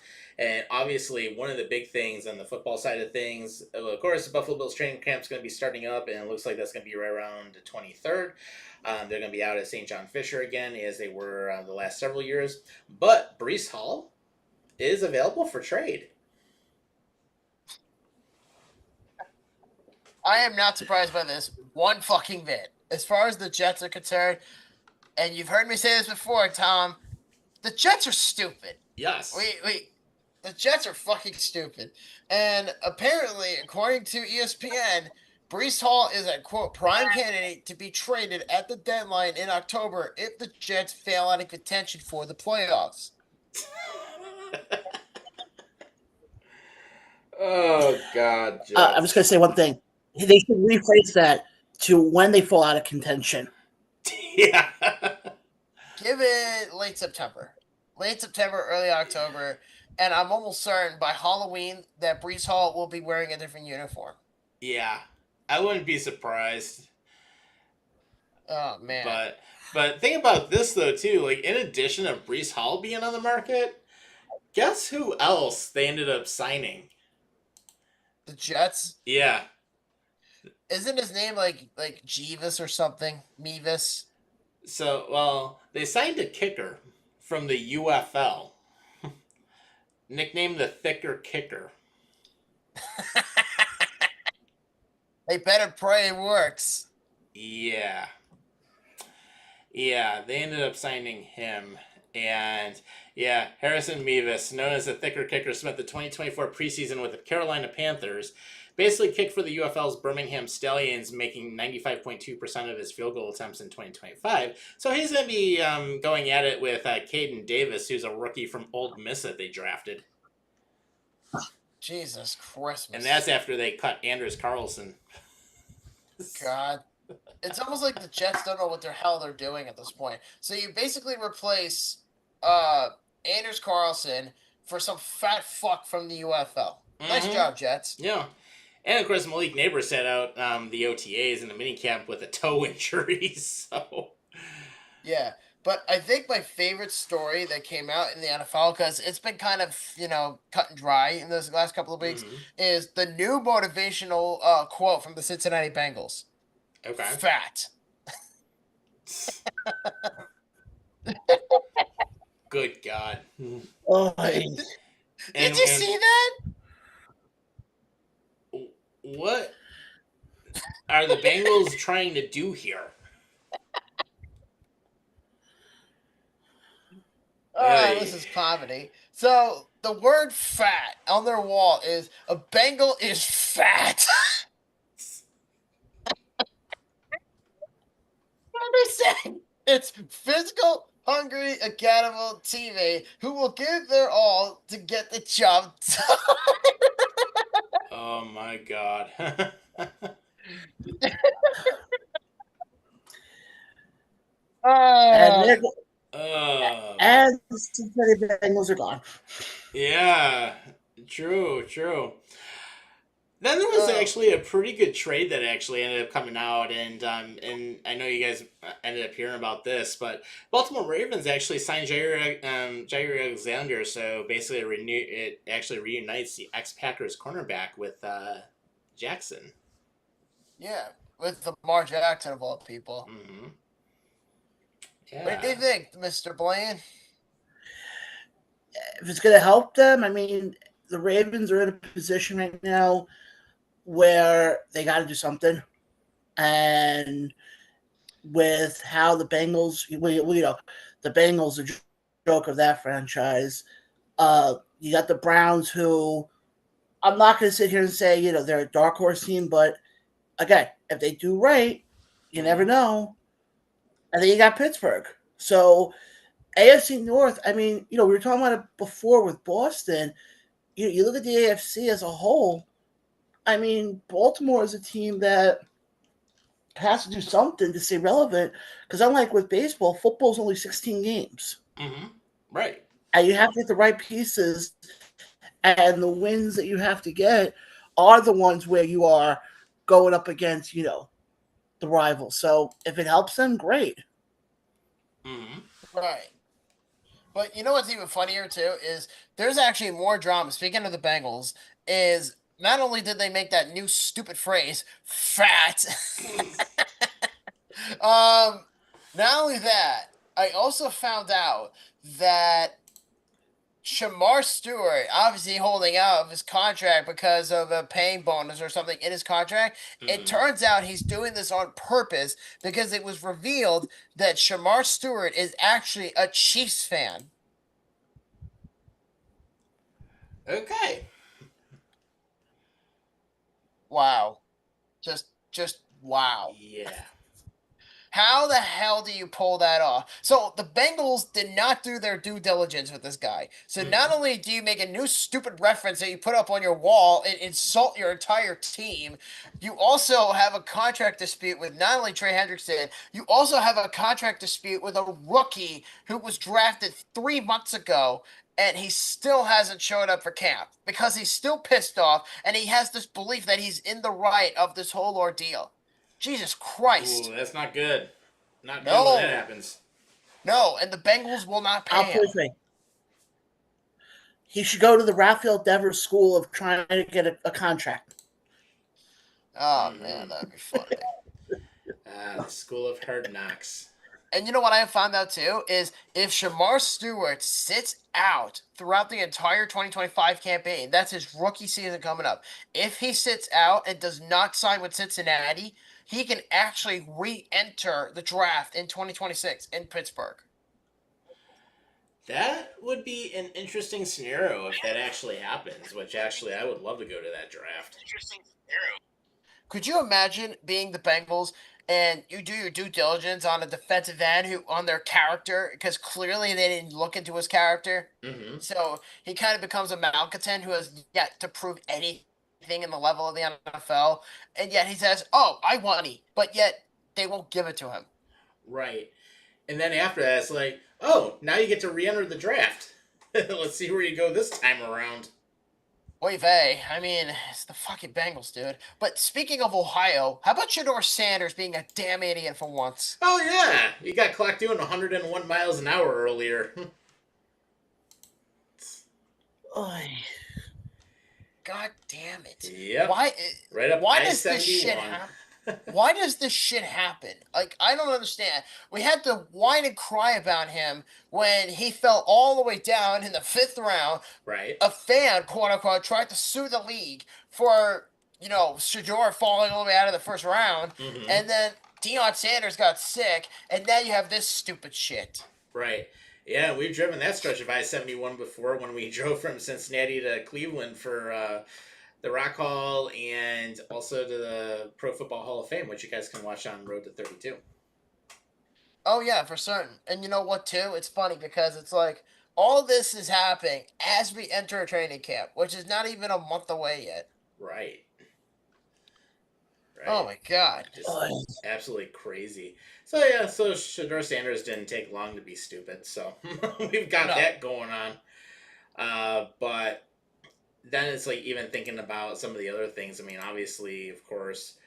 obviously one of the big things on the football side of things, of course, the Buffalo Bills training camp is going to be starting up, and it looks like that's going to be right around the 23rd. They're going to be out at St. John Fisher again, as they were the last several years. But Breece Hall is available for trade. I am not surprised by this one fucking bit. As far as the Jets are concerned, and you've heard me say this before, Tom, the Jets are stupid. Yes. The Jets are fucking stupid. And apparently, according to ESPN, Breece Hall is a, quote, prime candidate to be traded at the deadline in October if the Jets fail out of contention for the playoffs. Oh, Oh God, I'm just going to say one thing. They should rephrase that to when they fall out of contention. Yeah. Give it late September, early October, and I'm almost certain by Halloween that Brees Hall will be wearing a different uniform. Yeah. I wouldn't be surprised. Oh man, But think about this though too. Like in addition of Brees Hall being on the market, guess who else they ended up signing? the Jets. Yeah. Isn't his name like Jeeves or something? Mevis. So well, they signed a kicker from the UFL, nicknamed the Thicker Kicker. They better pray it works. Yeah. Yeah, they ended up signing him. And yeah, Harrison Mevis, known as the Thicker Kicker, spent the 2024 preseason with the Carolina Panthers. Basically kicked for the UFL's Birmingham Stallions, making 95.2% of his field goal attempts in 2025. So he's going to be going at it with Caden Davis, who's a rookie from Ole Miss that they drafted. Jesus Christmas. And that's after they cut Anders Carlson. God. It's almost like the Jets don't know what the hell they're doing at this point. So you basically replace Anders Carlson for some fat fuck from the UFL. Nice job, Jets. Yeah. And of course, Malik Neighbors set out the OTAs in the minicamp with a toe injury. So Yeah. But I think my favorite story that came out in the NFL, because it's been kind of, cut and dry in those last couple of weeks, is the new motivational quote from the Cincinnati Bengals. Okay. Fat. Good God. Oh, Did you see that? What are the Bengals trying to do here? This is comedy. So the word fat on their wall is a Bengal is fat. They said it's physical, hungry, accountable teammate who will give their all to get the job done. Oh my God. And the Cincinnati Bengals are gone. Yeah, true. Then there was actually a pretty good trade that actually ended up coming out, and I know you guys ended up hearing about this, but Baltimore Ravens actually signed Jair Alexander, so basically it actually reunites the ex-Packers cornerback with Jackson. Yeah, with Lamar Jackson of all people. Mm-hmm. Yeah. What do you think, Mr. Blaine? If it's going to help them, I mean, the Ravens are in a position right now where they got to do something. And with how the Bengals, the Bengals are joke of that franchise. You got the Browns, who I'm not going to sit here and say, they're a dark horse team, but again, if they do right, you never know. And then you got Pittsburgh. So AFC North, I mean, we were talking about it before with Boston. You look at the AFC as a whole. I mean, Baltimore is a team that has to do something to stay relevant, because unlike with baseball, football's only 16 games. Mm-hmm. Right. And you have to get the right pieces, and the wins that you have to get are the ones where you are going up against, the rivals. So if it helps them, great. Mm-hmm. Right. But you know what's even funnier too is there's actually more drama. Speaking of the Bengals, is not only did they make that new stupid phrase "fat," not only that, I also found out that Shamar Stewart, obviously holding out of his contract because of a paying bonus or something in his contract. It turns out he's doing this on purpose because it was revealed that Shamar Stewart is actually a Chiefs fan. Okay. Wow. Just wow. Yeah. How the hell do you pull that off? So the Bengals did not do their due diligence with this guy. So not only do you make a new stupid reference that you put up on your wall and insult your entire team, you also have a contract dispute with not only Trey Hendrickson, you also have a contract dispute with a rookie who was drafted 3 months ago, and he still hasn't showed up for camp because he's still pissed off and he has this belief that he's in the right of this whole ordeal. Jesus Christ. Ooh, that's not good. Not good No. when that happens. No, and the Bengals will not I'll pay put him. it this way. He should go to the Raphael Devers School of trying to get a contract. Oh, man, that'd be funny. The School of Hard Knocks. And you know what I found out too is if Shamar Stewart sits out throughout the entire 2025 campaign, that's his rookie season coming up. If he sits out and does not sign with Cincinnati, he can actually re-enter the draft in 2026 in Pittsburgh. That would be an interesting scenario if that actually happens, which actually I would love to go to that draft. Could you imagine being the Bengals and you do your due diligence on a defensive end who on their character because clearly they didn't look into his character? Mm-hmm. So he kind of becomes a malcontent who has yet to prove anything in the level of the NFL, and yet he says, "Oh, I want money," but yet they won't give it to him. Right. And then after that, it's like, oh, now you get to re-enter the draft. Let's see where you go this time around. Oy vey. I mean, it's the fucking Bengals, dude. But speaking of Ohio, how about Shedeur Sanders being a damn idiot for once? Oh, yeah. You got clocked doing 101 miles an hour earlier. Oy. God damn it. Yep. Why? Right up Why does this I-71. shit happen? Why does this shit happen? Like, I don't understand. We had to whine and cry about him when he fell all the way down in the 5th round. Right. A fan, quote unquote, tried to sue the league for, Shedeur falling all the way out of the 1st round. Mm-hmm. And then Deion Sanders got sick. And now you have this stupid shit. Right. Yeah, we've driven that stretch of I-71 before when we drove from Cincinnati to Cleveland for the Rock Hall and also to the Pro Football Hall of Fame, which you guys can watch on Road to 32. Oh, yeah, for certain. And you know what, too? It's funny because it's like all this is happening as we enter a training camp, which is not even a month away yet. Right. Oh, my God. Just absolutely crazy. So, yeah, so Shedeur Sanders didn't take long to be stupid, so we've got that going on. But then it's like even thinking about some of the other things. I mean, obviously, of course,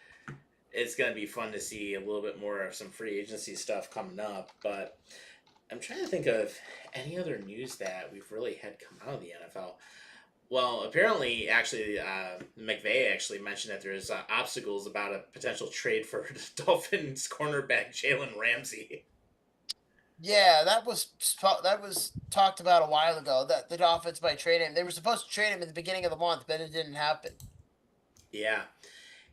it's going to be fun to see a little bit more of some free agency stuff coming up. But I'm trying to think of any other news that we've really had come out of the NFL. Well, apparently, actually, McVay actually mentioned that there's obstacles about a potential trade for the Dolphins cornerback Jalen Ramsey. Yeah, that was talked about a while ago. That the Dolphins might trade him. They were supposed to trade him at the beginning of the month, but it didn't happen. Yeah,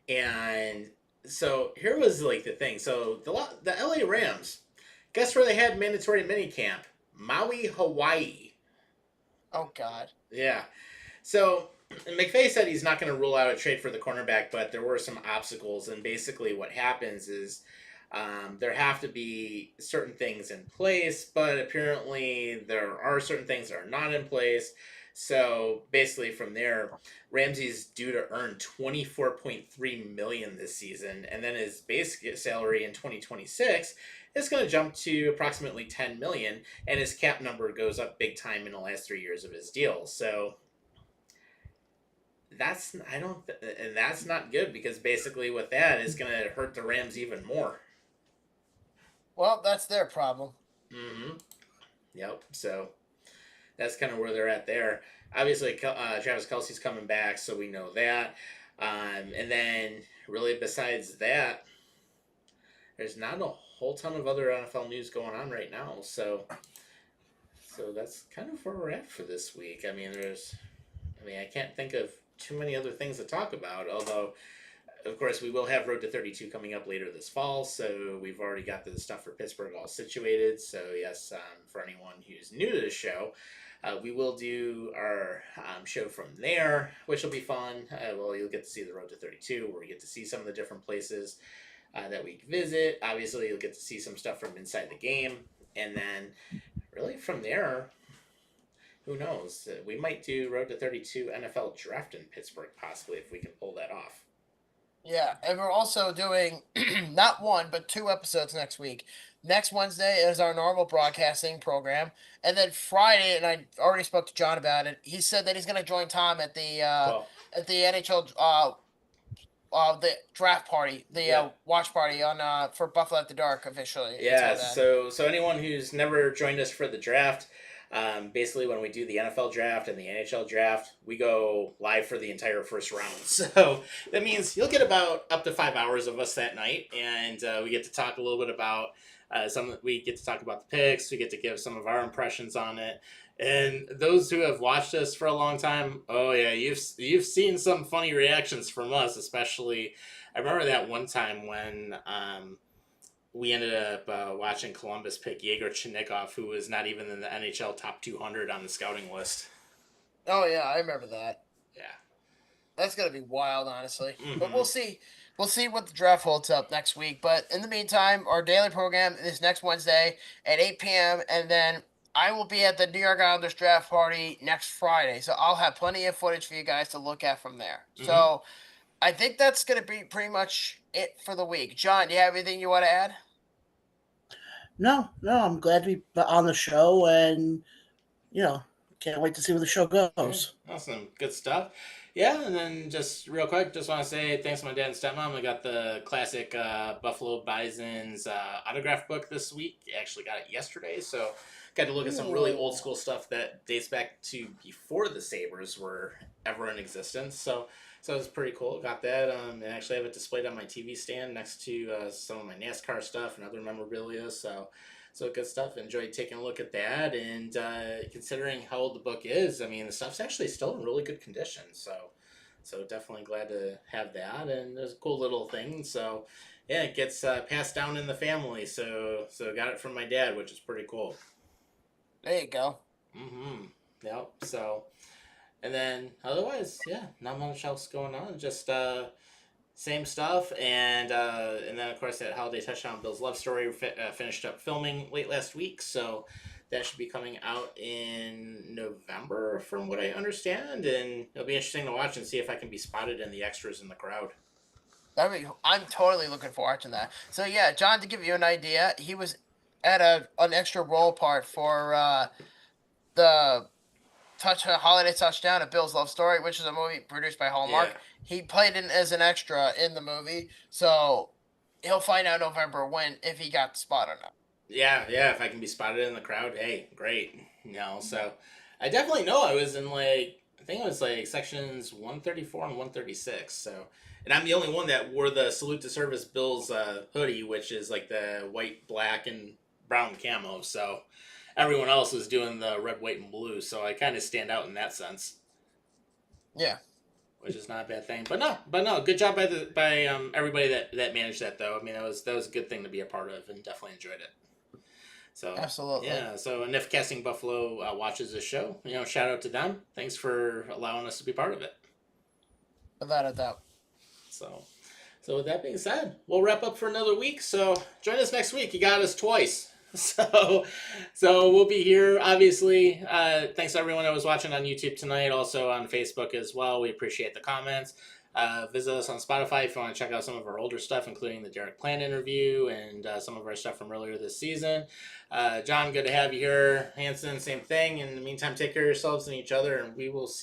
and so here was like the thing. So the LA Rams, guess where they had mandatory minicamp? Maui, Hawaii. Oh God. Yeah. So McVay said he's not going to rule out a trade for the cornerback, but there were some obstacles, and basically what happens is there have to be certain things in place, but apparently there are certain things that are not in place. So basically from there, Ramsey's due to earn $24.3 million this season, and then his basic salary in 2026 is going to jump to approximately $10 million, and his cap number goes up big time in the last 3 years of his deal. So that's not good, because basically with that is going to hurt the Rams even more. Well, that's their problem. Mm-hmm. Yep. So that's kind of where they're at there. Obviously, Travis Kelce's coming back, so we know that. And then, really, besides that, there's not a whole ton of other NFL news going on right now. So that's kind of where we're at for this week. I mean, I can't think of too many other things to talk about, although, of course, we will have Road to 32 coming up later this fall, so we've already got the stuff for Pittsburgh all situated. So, yes, for anyone who's new to the show, we will do our show from there, which will be fun. Well, you'll get to see the Road to 32, where we get to see some of the different places that we visit. Obviously, you'll get to see some stuff from inside the game, and then really from there, who knows? We might do Road to 32 NFL Draft in Pittsburgh, possibly, if we can pull that off. Yeah, and we're also doing not one but 2 episodes next week. Next Wednesday is our normal broadcasting program, and then Friday, and I already spoke to John about it. He said that he's going to join Tom at the Cool. NHL the draft party, the Yeah. watch party on for Buffalo After Dark officially. Yeah, until then. so anyone who's never joined us for the draft, basically when we do the NFL draft and the NHL draft, we go live for the entire first round. So that means you'll get about up to 5 hours of us that night, and we get to talk a little bit about we get to talk about the picks, we get to give some of our impressions on it. And those who have watched us for a long time, oh yeah, you've seen some funny reactions from us, especially I remember that one time when we ended up watching Columbus pick Yegor Chinakhov, who was not even in the NHL top 200 on the scouting list. Oh yeah, I remember that. Yeah. That's gonna be wild, honestly. But Mhm. we'll see. We'll see what the draft holds up next week. But in the meantime, our daily program is next Wednesday at 8 p.m. And then I will be at the New York Islanders draft party next Friday. So I'll have plenty of footage for you guys to look at from there. So I think that's going to be pretty much it for the week. John, do you have anything you want to add? No, I'm glad to be on the show, and can't wait to see where the show goes. Awesome. Good stuff. Yeah, and then just real quick, just want to say thanks to my dad and stepmom. I got the classic Buffalo Bison's autograph book this week. Actually got it yesterday, so got to look at some really old school stuff that dates back to before the Sabres were ever in existence. So it's pretty cool. Got that. And actually have it displayed on my TV stand next to some of my NASCAR stuff and other memorabilia. So good stuff. Enjoyed taking a look at that, and considering how old the book is, I mean, the stuff's actually still in really good condition. So definitely glad to have that, and there's a cool little thing. So yeah, it gets passed down in the family. So got it from my dad, which is pretty cool. There you go. Mm-hmm. Yep. So, and then otherwise, yeah, not much else going on. Just same stuff, and then of course that Holiday Touchdown Bill's Love Story finished up filming late last week, so that should be coming out in November, from what I understand, and it'll be interesting to watch and see if I can be spotted in the extras in the crowd. I'm totally looking forward to that. So yeah, John, to give you an idea, he was at an extra role part for the Holiday Touchdown, A Bill's Love Story, which is a movie produced by Hallmark. Yeah. He played in as an extra in the movie, so he'll find out November if he got the spot or not. Yeah, if I can be spotted in the crowd, hey, great. So I definitely know I was in I think it was sections 134 and 136. So, and I'm the only one that wore the Salute to Service Bills hoodie, which is the white, black, and brown camo. So everyone else was doing the red, white, and blue. So I kind of stand out in that sense. Yeah. Which is not a bad thing, but no, good job by everybody that managed that though. I mean, that was a good thing to be a part of, and definitely enjoyed it. So Absolutely. yeah. So, and if Casting Buffalo watches this show, shout out to them. Thanks for allowing us to be part of it. Without a doubt. So with that being said, we'll wrap up for another week. So join us next week. You got us twice. So we'll be here, obviously. Thanks to everyone that was watching on YouTube tonight, also on Facebook as well. We appreciate the comments. Visit us on Spotify if you want to check out some of our older stuff, including the Derek Plant interview and some of our stuff from earlier this season. John, good to have you here. Hanson, same thing. In the meantime, take care of yourselves and each other, and we will see